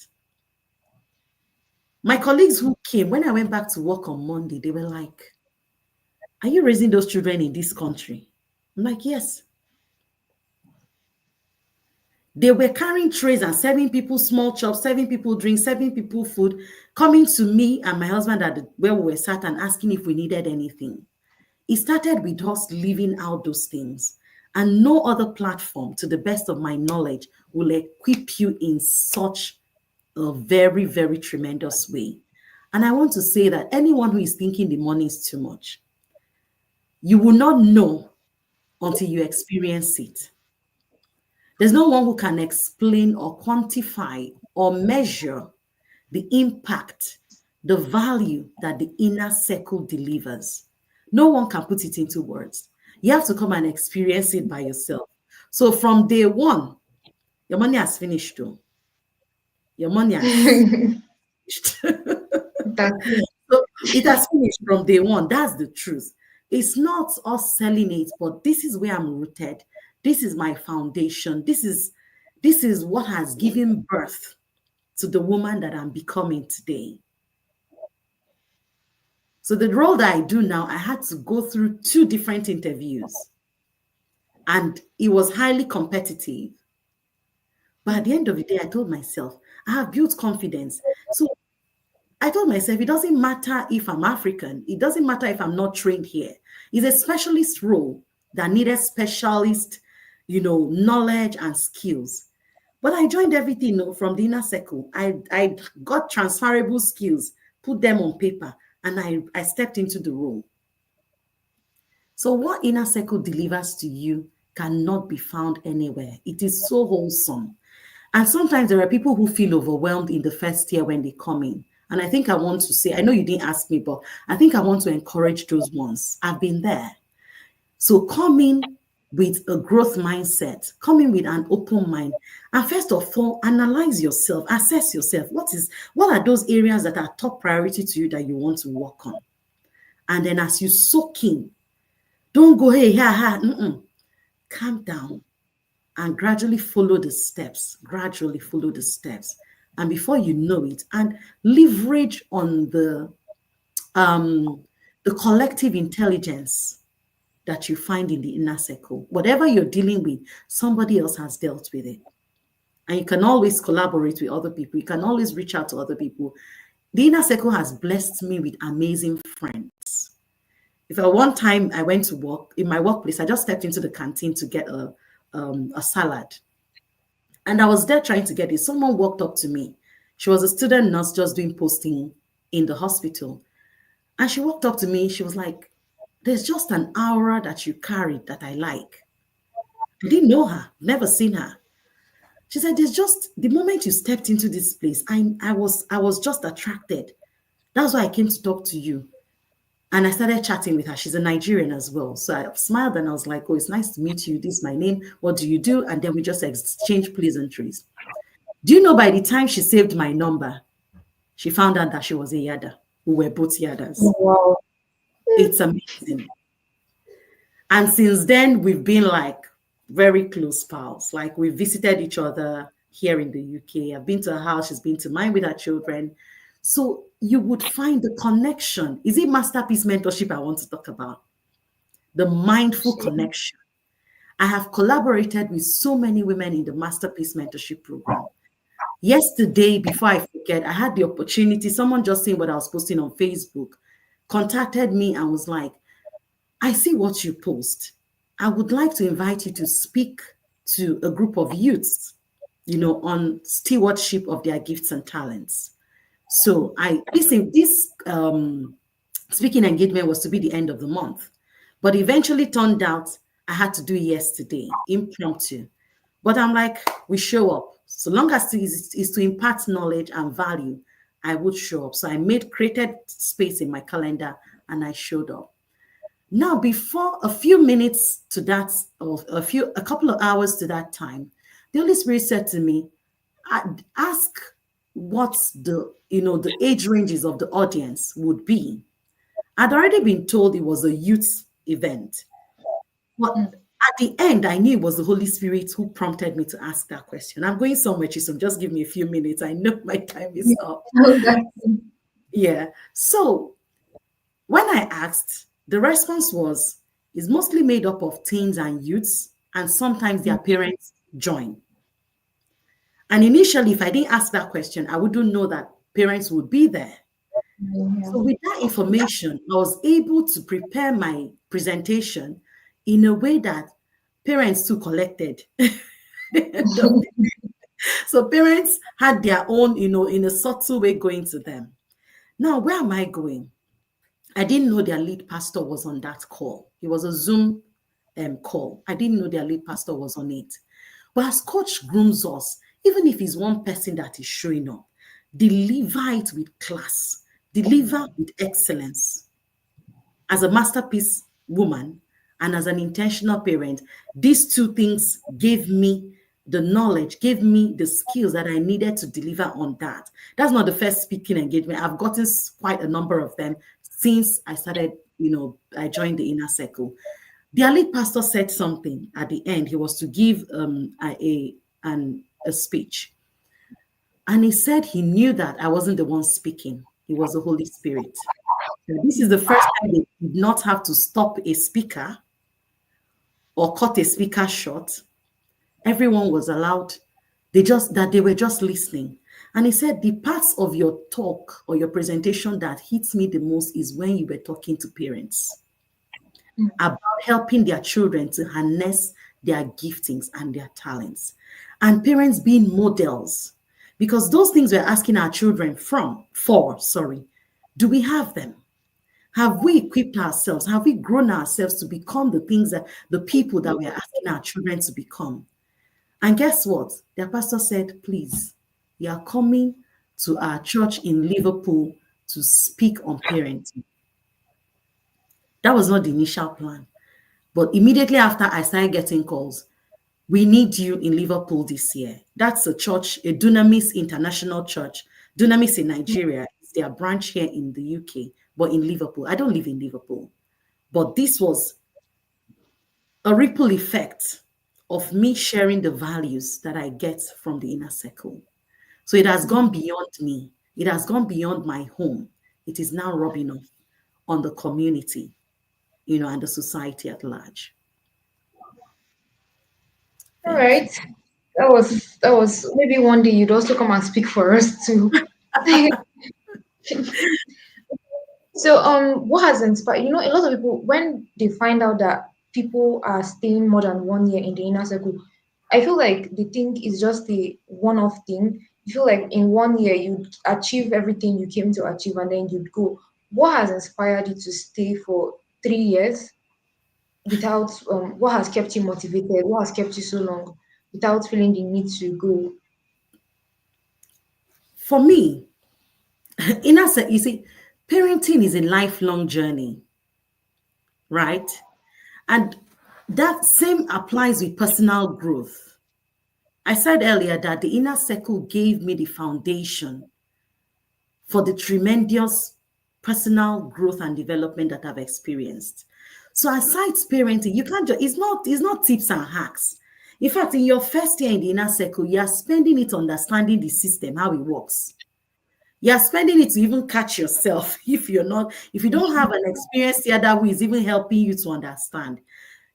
My colleagues who came, when I went back to work on Monday, they were like, are you raising those children in this country? I'm like, yes. They were carrying trays and serving people small chops, serving people drinks, serving people food, coming to me and my husband where we were sat and asking if we needed anything. It started with us living out those things. And no other platform, to the best of my knowledge, will equip you in such a very, very tremendous way. And I want to say that anyone who is thinking the money is too much, you will not know until you experience it. There's no one who can explain or quantify or measure the impact, the value that the inner circle delivers. No one can put it into words. You have to come and experience it by yourself. So from day one, your money has finished though. Your money has finished.
That's it.
So it has finished from day one. That's the truth. It's not us selling it, but this is where I'm rooted. This is my foundation. This is what has given birth to the woman that I'm becoming today. So the role that I do now, I had to go through 2 different interviews. And it was highly competitive. But at the end of the day, I told myself, I have built confidence. So I told myself, it doesn't matter if I'm African. It doesn't matter if I'm not trained here. It's a specialist role that needed specialist, knowledge and skills. But I joined everything from the inner circle. I got transferable skills, put them on paper, and I stepped into the role. So what inner circle delivers to you cannot be found anywhere. It is so wholesome. And sometimes there are people who feel overwhelmed in the first year when they come in. And I think I want to say, I know you didn't ask me, but I think I want to encourage those ones. I've been there. So come in with a growth mindset, come in with an open mind. And first of all, analyze yourself, assess yourself. What are those areas that are top priority to you that you want to work on? And then as you soak in, don't go, hey, calm down and gradually follow the steps, And before you know it, and leverage on the collective intelligence that you find in the inner circle. Whatever you're dealing with, somebody else has dealt with it. And you can always collaborate with other people. You can always reach out to other people. The inner circle has blessed me with amazing friends. If at one time I went to work, in my workplace, I just stepped into the canteen to get a salad. And I was there trying to get it. Someone walked up to me. She was a student nurse just doing posting in the hospital. And she walked up to me. She was like, there's just an aura that you carried that I like. I didn't know her, never seen her. She said, there's just, the moment you stepped into this place, I was just attracted. That's why I came to talk to you. And I started chatting with her. She's a Nigerian as well. So I smiled and I was like, oh, it's nice to meet you. This is my name. What do you do? And then we just exchanged pleasantries. Do you know by the time she saved my number, she found out that she was a Yada. We were both Yadas.
Wow.
It's amazing. And since then, we've been like very close pals. Like we visited each other here in the UK. I've been to her house. She's been to mine with her children. So you would find the connection. Is it masterpiece mentorship I want to talk about? The mindful connection. I have collaborated with so many women in the masterpiece mentorship program. Yesterday, before I forget, I had the opportunity, someone just seeing what I was posting on Facebook, contacted me and was like, I see what you post. I would like to invite you to speak to a group of youths, on stewardship of their gifts and talents. So this speaking engagement was to be the end of the month, but eventually turned out I had to do it yesterday, impromptu. But I'm like, we show up. So long as it is to impart knowledge and value, I would show up. So I created space in my calendar and I showed up. Now, before a few minutes to that, or a couple of hours to that time, the Holy Spirit said to me, ask what the age ranges of the audience would be. I'd already been told it was a youth event, but at the end, I knew it was the Holy Spirit who prompted me to ask that question. I'm going somewhere, Chisom. Just give me a few minutes. I know my time is
Yeah.
up.
Exactly.
Yeah. So when I asked, the response was, it's mostly made up of teens and youths, and sometimes their parents join. And initially, if I didn't ask that question, I wouldn't know that parents would be there.
Yeah.
So with that information, I was able to prepare my presentation in a way that parents too collected. So parents had their own, in a subtle way going to them. Now, where am I going? I didn't know their lead pastor was on that call. It was a Zoom call. I didn't know their lead pastor was on it. But as coach grooms us, even if it's one person that is showing up, deliver it with class, deliver with excellence. As a masterpiece woman and as an intentional parent, these two things gave me the knowledge, gave me the skills that I needed to deliver on that. That's not the first speaking engagement. I've gotten quite a number of them since I started, I joined the inner circle. The lead pastor said something at the end. He was to give a speech. And he said he knew that I wasn't the one speaking. It was the Holy Spirit. This is the first time they did not have to stop a speaker or cut a speaker short. Everyone was allowed, they were just listening. And he said, the parts of your talk or your presentation that hits me the most is when you were talking to parents about helping their children to harness their giftings and their talents. And parents being models. Because those things we're asking our children do we have them? Have we equipped ourselves? Have we grown ourselves to become the people that we are asking our children to become? And guess what? Their pastor said, please, you are coming to our church in Liverpool to speak on parenting. That was not the initial plan. But immediately after, I started getting calls. We need you in Liverpool this year. That's a church, a Dunamis International Church. Dunamis in Nigeria. It's their branch here in the UK, but in Liverpool. I don't live in Liverpool. But this was a ripple effect of me sharing the values that I get from the inner circle. So it has gone beyond me. It has gone beyond my home. It is now rubbing off on the community, and the society at large.
All
Thank you.
right. That was maybe one day you'd also come and speak for us too. So, what has inspired? A lot of people when they find out that people are staying more than 1 year in the inner circle, I feel like they think it's just a one-off thing. You feel like in 1 year you'd achieve everything you came to achieve, and then you'd go. What has inspired you to stay for 3 years without? What has kept you motivated? What has kept you so long without feeling the need to go?
For me, you see, parenting is a lifelong journey, right? And that same applies with personal growth. I said earlier that the inner circle gave me the foundation for the tremendous personal growth and development that I've experienced. So aside parenting, you can't just, it's not tips and hacks. In fact, in your first year in the inner circle, you are spending it understanding the system, how it works. You are spending it to even catch yourself if you don't have an experienced here that who is even helping you to understand.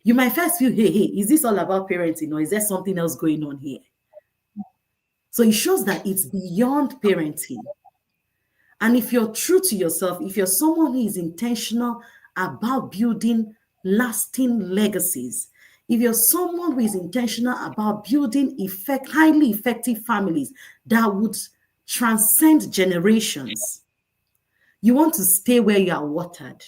You might first feel, hey, is this all about parenting or is there something else going on here? So it shows that it's beyond parenting. And if you're true to yourself, if you're someone who is intentional about building lasting legacies, if you're someone who is intentional about building highly effective families that would transcend generations, you want to stay where you are watered.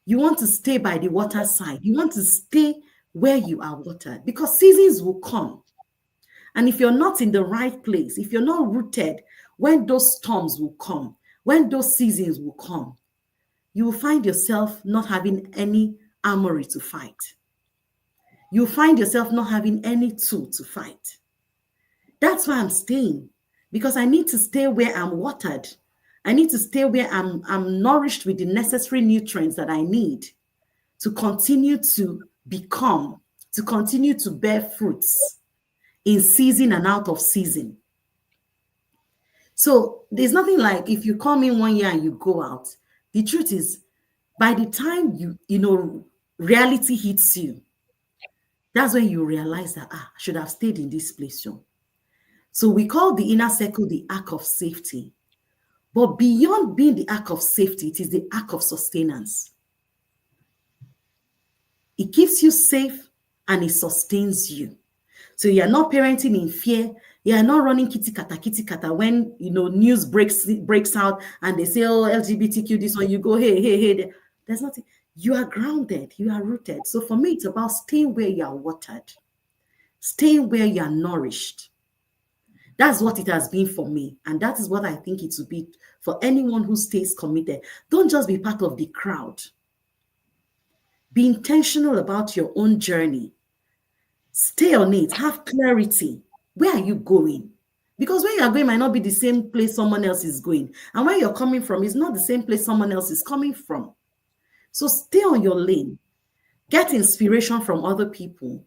You want to stay by the water side. You want to stay where you are watered because seasons will come. And if you're not in the right place, if you're not rooted, when those storms will come, when those seasons will come, you will find yourself not having any armory to fight. You'll find yourself not having any tool to fight. That's why I'm staying, because I need to stay where I'm watered. I need to stay where I'm nourished with the necessary nutrients that I need to continue to become to continue to bear fruits in season and out of season. So there's nothing like if you come in one year and you go out. The truth is, by the time reality hits you, that's when you realize that I should have stayed in this place. So we call the inner circle the ark of safety. But beyond being the ark of safety, it is the ark of sustenance. It keeps you safe and it sustains you. So you're not parenting in fear. You're not running kitty kata when news breaks out and they say, oh, LGBTQ, this one, you go, hey. There's nothing. You are grounded, you are rooted. So for me, it's about staying where you are watered, staying where you are nourished. That's what it has been for me. And that is what I think it will be for anyone who stays committed. Don't just be part of the crowd. Be intentional about your own journey. Stay on it. Have clarity. Where are you going? Because where you are going might not be the same place someone else is going. And where you're coming from is not the same place someone else is coming from. So stay on your lane. Get inspiration from other people,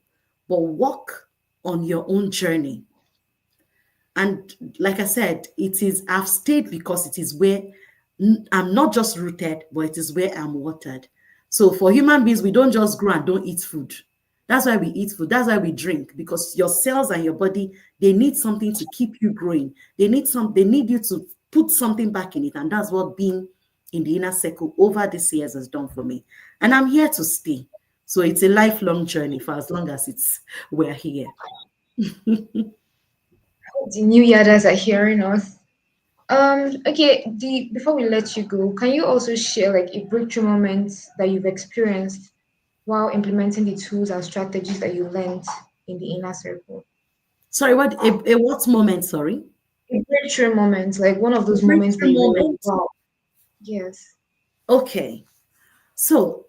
but walk on your own journey. And like I said, I've stayed because it is where I'm not just rooted, but it is where I'm watered. So for human beings, we don't just grow and don't eat food. That's why we eat food. That's why we drink, because your cells and your body, they need something to keep you growing. They need you to put something back in it. And that's what being in the inner circle over these years has done for me. And I'm here to stay. So it's a lifelong journey for as long as we're here.
The new yarders are hearing us. Okay, before we let you go, can you also share like a breakthrough moment that you've experienced while implementing the tools and strategies that you learned in the inner circle?
Sorry, what a what moment? Sorry.
A breakthrough moment, like one of
A
those moments that
breakthrough
you were like,
moment.
wow, yes.
Okay. So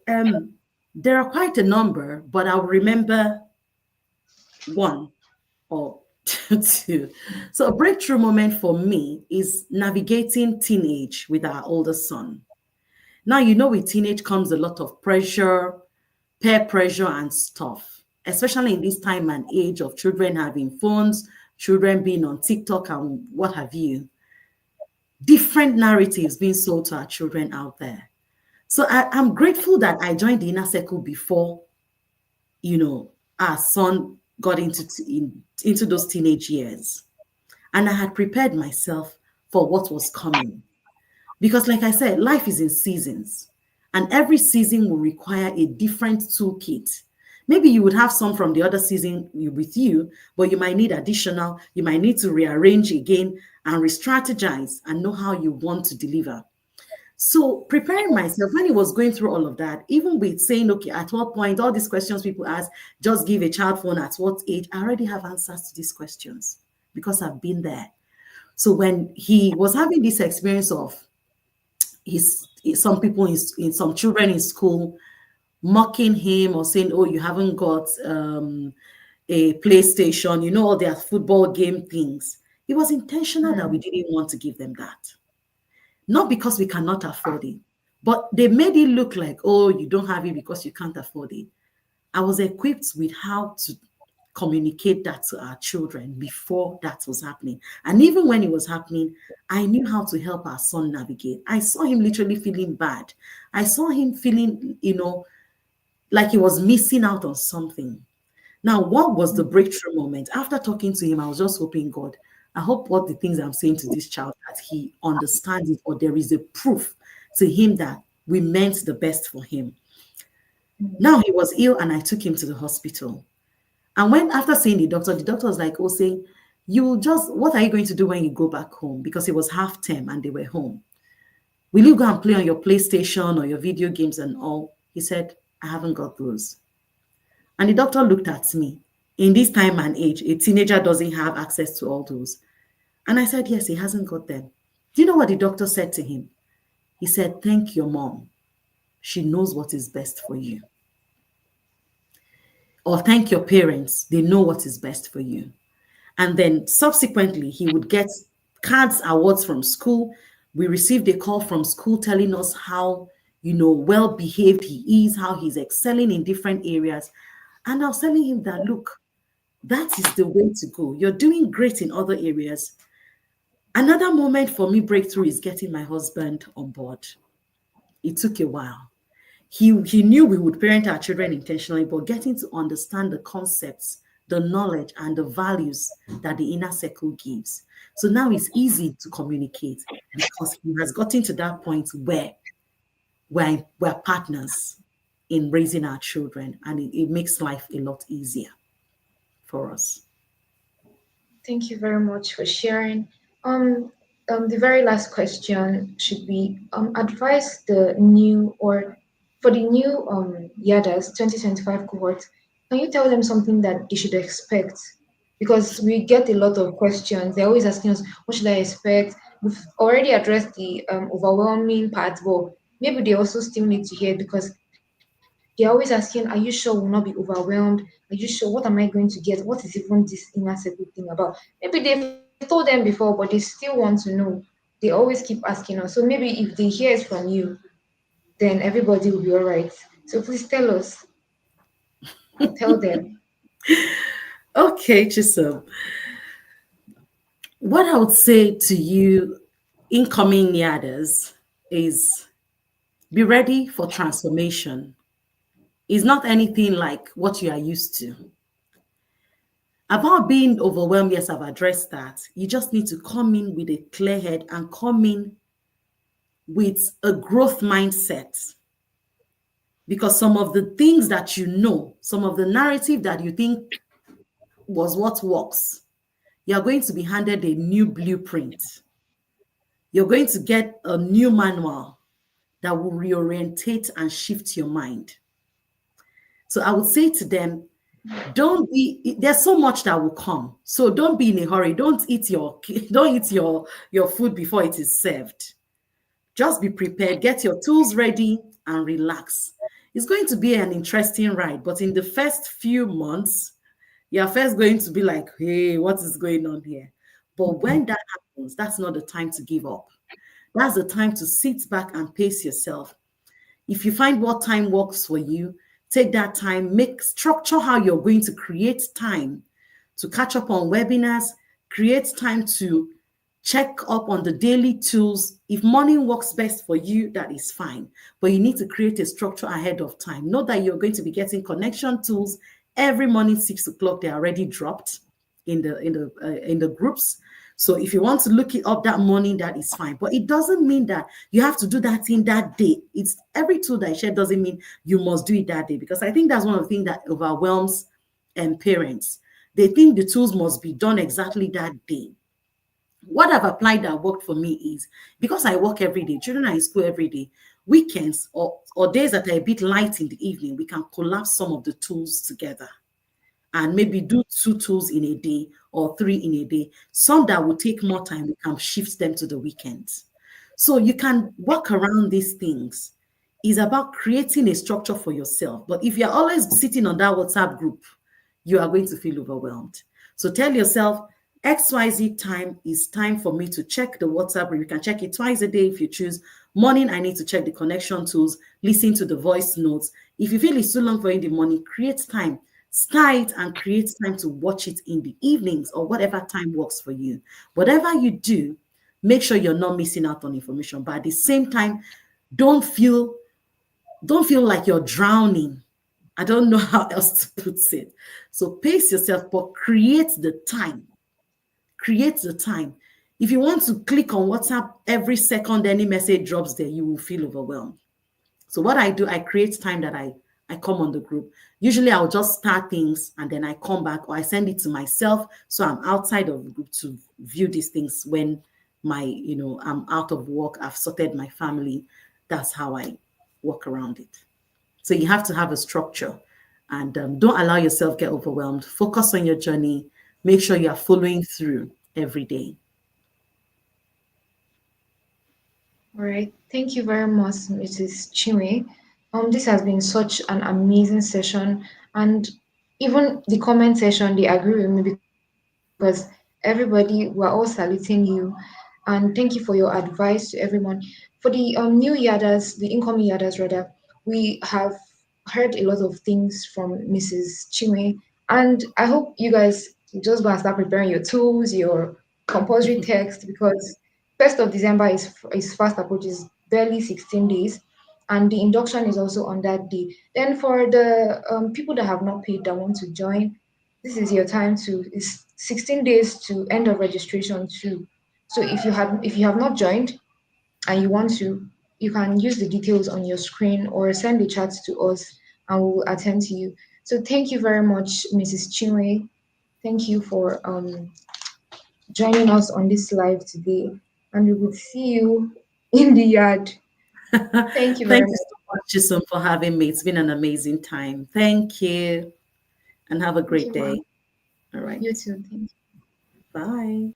there are quite a number, but I'll remember one or two. So a breakthrough moment for me is navigating teenage with our older son. Now, with teenage comes a lot of pressure, peer pressure and stuff, especially in this time and age of children having phones, children being on TikTok and what have you. Different narratives being sold to our children out there. So I'm grateful that I joined the inner circle before, our son got into those teenage years. And I had prepared myself for what was coming. Because like I said, life is in seasons. And every season will require a different toolkit. Maybe you would have some from the other season with you, but you might need additional. You might need to rearrange again and re-strategize and know how you want to deliver. So preparing myself when he was going through all of that, even with saying, okay, at what point, all these questions people ask, just give a child phone at what age? I already have answers to these questions because I've been there. So when he was having this experience of some people in some children in school mocking him or saying, oh, you haven't got a PlayStation, all their football game things. It was intentional that we didn't want to give them that. Not because we cannot afford it, but they made it look like, oh, you don't have it because you can't afford it. I was equipped with how to communicate that to our children before that was happening. And even when it was happening, I knew how to help our son navigate. I saw him literally feeling bad. I saw him feeling, like he was missing out on something. Now, what was the breakthrough moment? After talking to him, I was just hoping, God, I hope what the things I'm saying to this child, that he understands it, or there is a proof to him that we meant the best for him. Now he was ill and I took him to the hospital. And after seeing the doctor was like, oh, saying, what are you going to do when you go back home? Because it was half term and they were home. Will you go and play on your PlayStation or your video games and all? He said, I haven't got those. And the doctor looked at me. In this time and age, a teenager doesn't have access to all those. And I said, yes, he hasn't got them. Do you know what the doctor said to him? He said, thank your mom. She knows what is best for you. Or thank your parents. They know what is best for you. And then subsequently, he would get cards, awards from school. We received a call from school telling us how, well behaved he is, how he's excelling in different areas. And I was telling him that, look, that is the way to go. You're doing great in other areas. Another moment for me breakthrough is getting my husband on board. It took a while. He knew we would parent our children intentionally, but getting to understand the concepts, the knowledge, and the values that the inner circle gives. So now it's easy to communicate because he has gotten to that point where we're partners in raising our children, and it makes life a lot easier for us.
Thank you very much for sharing. Um, the very last question should be advise the new or for the new YADAs 2025 cohort. Can you tell them something that they should expect? Because we get a lot of questions. They're always asking us, what should I expect? We've already addressed the overwhelming part, but maybe they also still need to hear because they're always asking, are you sure we'll not be overwhelmed? Are you sure? What am I going to get? What is even this inner circle thing about? Maybe they've told them before, but they still want to know. They always keep asking us. So maybe if they hear it from you, then everybody will be all right. So please tell us or tell them.
Okay, Chisholm. What I would say to you, incoming Nyadas, is be ready for transformation. It's not anything like what you are used to. About being overwhelmed, yes, I've addressed that. You just need to come in with a clear head and come in with a growth mindset. Because some of the things that some of the narrative that you think was what works, you're going to be handed a new blueprint. You're going to get a new manual that will reorientate and shift your mind. So I would say to them, there's so much that will come. So don't be in a hurry. Don't eat your food before it is served. Just be prepared, get your tools ready and relax. It's going to be an interesting ride, but in the first few months, you're first going to be like, hey, what is going on here? But when that happens, that's not the time to give up. That's the time to sit back and pace yourself. If you find what time works for you, take that time, make structure how you're going to create time to catch up on webinars, create time to check up on the daily tools. If morning works best for you, that is fine. But you need to create a structure ahead of time. Know that you're going to be getting connection tools every morning, 6 o'clock. They're already dropped in the groups. So if you want to look it up that morning, that is fine. But it doesn't mean that you have to do that in that day. It's every tool that I share doesn't mean you must do it that day, because I think that's one of the things that overwhelms parents. They think the tools must be done exactly that day. What I've applied that worked for me is, because I work every day, children are in school every day, weekends or days that are a bit light in the evening, we can collapse some of the tools together and maybe do 2 tools in a day or 3 in a day. Some that will take more time, we can shift them to the weekends. So you can work around these things. It's about creating a structure for yourself. But if you're always sitting on that WhatsApp group, you are going to feel overwhelmed. So tell yourself, XYZ time is time for me to check the WhatsApp group. You can check it twice a day if you choose. Morning, I need to check the connection tools, listen to the voice notes. If you feel it's too long for you in the morning, create time. Start it and create time to watch it in the evenings or whatever time works for you. Whatever you do, make sure you're not missing out on information. But at the same time, don't feel like you're drowning. I don't know how else to put it. So pace yourself, but create the time. Create the time. If you want to click on WhatsApp every second any message drops there, you will feel overwhelmed. So what I do, I create time that I come on the group. Usually I'll just start things and then I come back, or I send it to myself. So I'm outside of the group to view these things when I'm out of work, I've sorted my family. That's how I work around it. So you have to have a structure, and don't allow yourself get overwhelmed. Focus on your journey. Make sure you are following through every day.
All right. Thank you very much, Mrs. Chinwe. This has been such an amazing session, and even the comment section, they agree with me because everybody, we're all saluting you. and thank you for your advice to everyone. For the new yadas, the incoming yadas rather, we have heard a lot of things from Mrs. Chinwe, and I hope you guys just gonna start preparing your tools, your compulsory text, because 1st of December is fast approaches, barely 16 days, and the induction is also on that day. Then for the people that have not paid that want to join, this is your time to. It's 16 days to end of registration too. So if you have not joined and you want to, you can use the details on your screen or send the chat to us and we'll attend to you. So thank you very much, Mrs. Chinwe. Thank you for joining us on this live today. And we will see you in the yard. Thank you very
Thank you
much.
so much, Chisom, for having me. It's been an amazing time. Thank you, and have a
Thank
great
you, ma'am.
day. All right.
You too. Thank you.
Bye.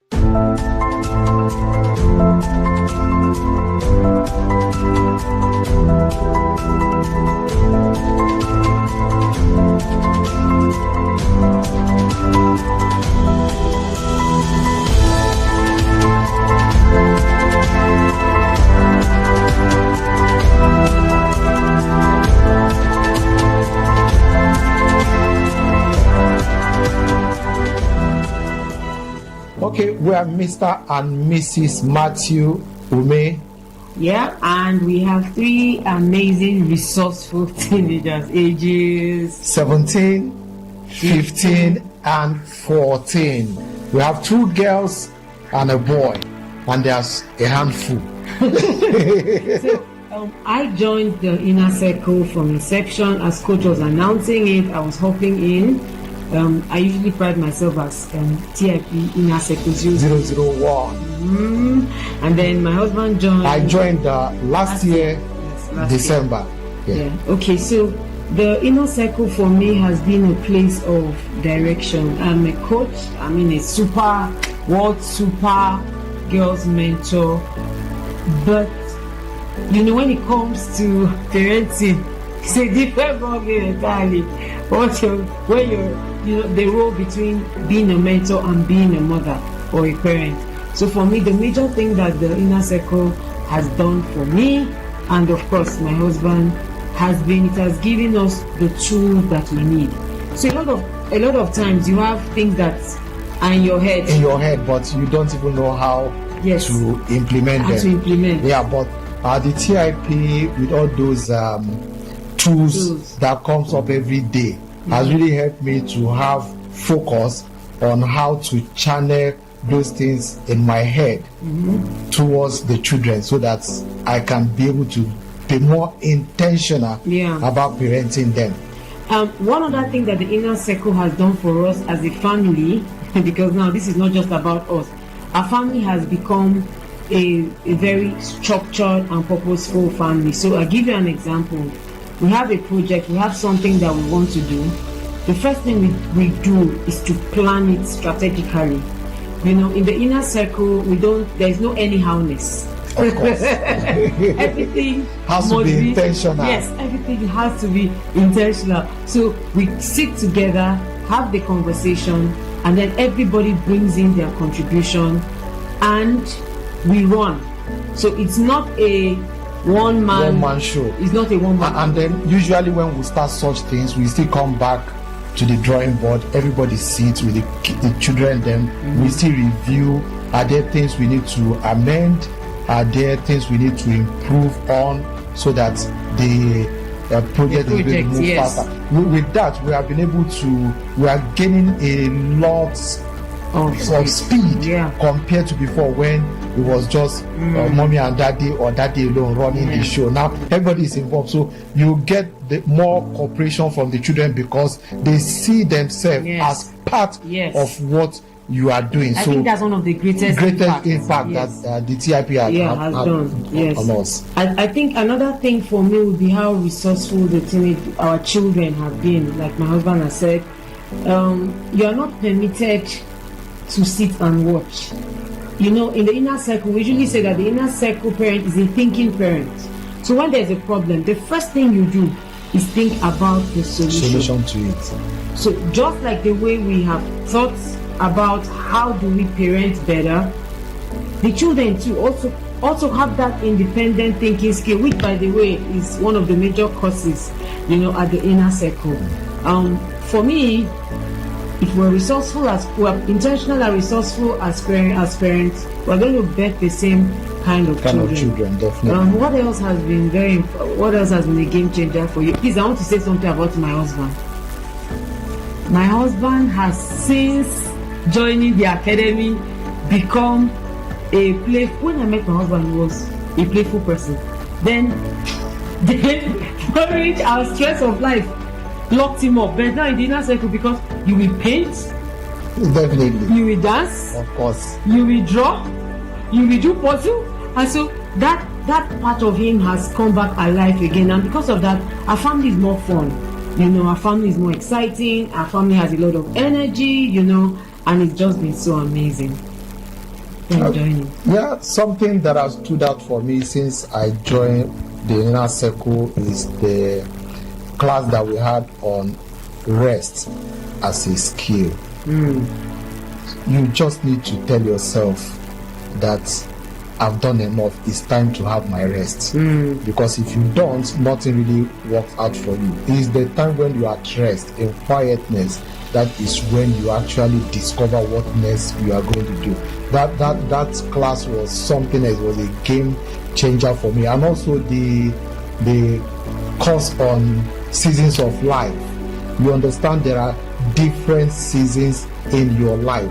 Okay, we are Mr. and Mrs. Matthew Ume.
Yeah, and we have 3 amazing, resourceful teenagers, ages
17, 15, and 14. We have 2 girls and a boy, and there's a handful.
I joined the inner circle from inception. As coach was announcing it, I was hopping in. I usually pride myself as TIP inner circle
001.
And then my husband joined.
I joined last year,
Yes, last
December.
year. Yeah. Okay, so the inner circle for me has been a place of direction. I'm a coach. I mean, a super girls mentor. But when it comes to parenting, it's a different ballgame entirely. When you're the role between being a mentor and being a mother or a parent. So for me, the major thing that the inner circle has done for me, and of course my husband, it has given us the tools that we need. So a lot of times you have things that are in your head,
but you don't even know how to implement them. Yeah, but the TIP with all those tools that comes up every day has really helped me to have focus on how to channel those things in my head towards the children, so that I can be able to be more intentional about parenting them.
One other thing that the inner circle has done for us as a family, because now this is not just about us, our family has become a very structured and purposeful family. So I'll give you an example. We have a project, we have something that we want to do. The first thing we do is to plan it strategically. In the inner circle, there's no anyhowness.
Of course.
Everything
has to be intentional.
Yes, everything has to be intentional. So we sit together, have the conversation, and then everybody brings in their contribution and we run. So it's not a one man
show.
It's not a one man.
And then usually when we start such things, we still come back to the drawing board. Everybody sits with the children. Then we still review. Are there things we need to amend? Are there things we need to improve on so that the project is going to move faster? With that, we have been able to. We are gaining a lot of speed compared to before, when it was just mommy and daddy or daddy alone running the show. Now everybody is involved, so you get the more cooperation from the children because they see themselves as part of what you are doing.
I think that's one of the greatest impact
that the TIP has done on us.
I think another thing for me would be how resourceful our children have been. Like my husband has said, you are not permitted to sit and watch. In the inner circle, we usually say that the inner circle parent is a thinking parent. So when there's a problem, the first thing you do is think about the solution
to it.
So just like the way we have thought about how do we parent better, the children too also have that independent thinking skill, which by the way is one of the major courses, at the inner circle. For me, if we're intentional and resourceful as parents, we're going to bet the same kind of children.
Definitely.
What else has been a game changer for you? Please, I want to say something about my husband. My husband has, since joining the academy, become a playful. When I met my husband, he was a playful person. Then courage and stress of life locked him up. But now in the inner circle, because you will paint,
Definitely.
you will dance,
Of course.
you will draw, you will do puzzle, and so that part of him has come back alive again. And because of that, our family is more fun. Our family is more exciting. Our family has a lot of energy. And it's just been so amazing. Enjoying it.
Yeah, something that has stood out for me since I joined the inner circle is the class that we had on rest as a skill. You just need to tell yourself that I've done enough, it's time to have my rest. Because if you don't, nothing really works out for you. It's the time when you are at rest, in quietness, that is when you actually discover what next you are going to do. That class was something that was a game changer for me. And also the course on seasons of life. You understand there are different seasons in your life,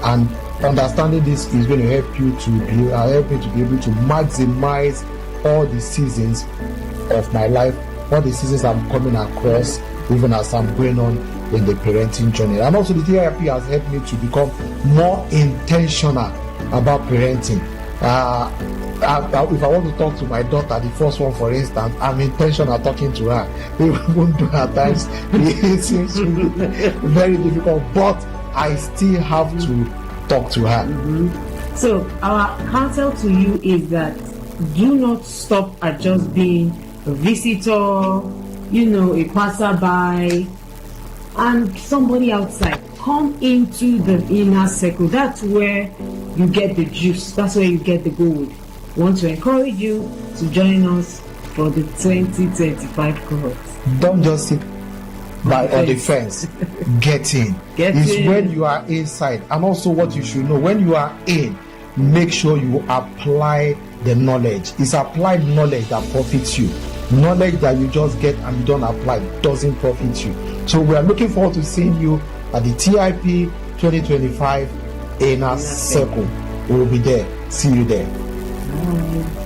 and understanding this is going to help you to be able to maximize all the seasons of my life, all the seasons I'm coming across, even as I'm going on in the parenting journey. And also the therapy has helped me to become more intentional about parenting. If I want to talk to my daughter, the first one for instance, I'm intentional talking to her. Even though at times it seems to be very difficult, but I still have to talk to her.
So our counsel to you is that do not stop at just being a visitor, a passerby, and somebody outside. Come into the inner circle. That's where you get the juice. That's where you get the gold. We want to encourage you to join us for the 2025 cohorts.
Don't just sit by on the fence. Get in. It's when you are inside. And also what you should know, when you are in, make sure you apply the knowledge. It's applied knowledge that profits you. Knowledge that you just get and you don't apply doesn't profit you. So we are looking forward to seeing you at the TIP 2025 Inner Circle. We will be there. See you there.
Bye.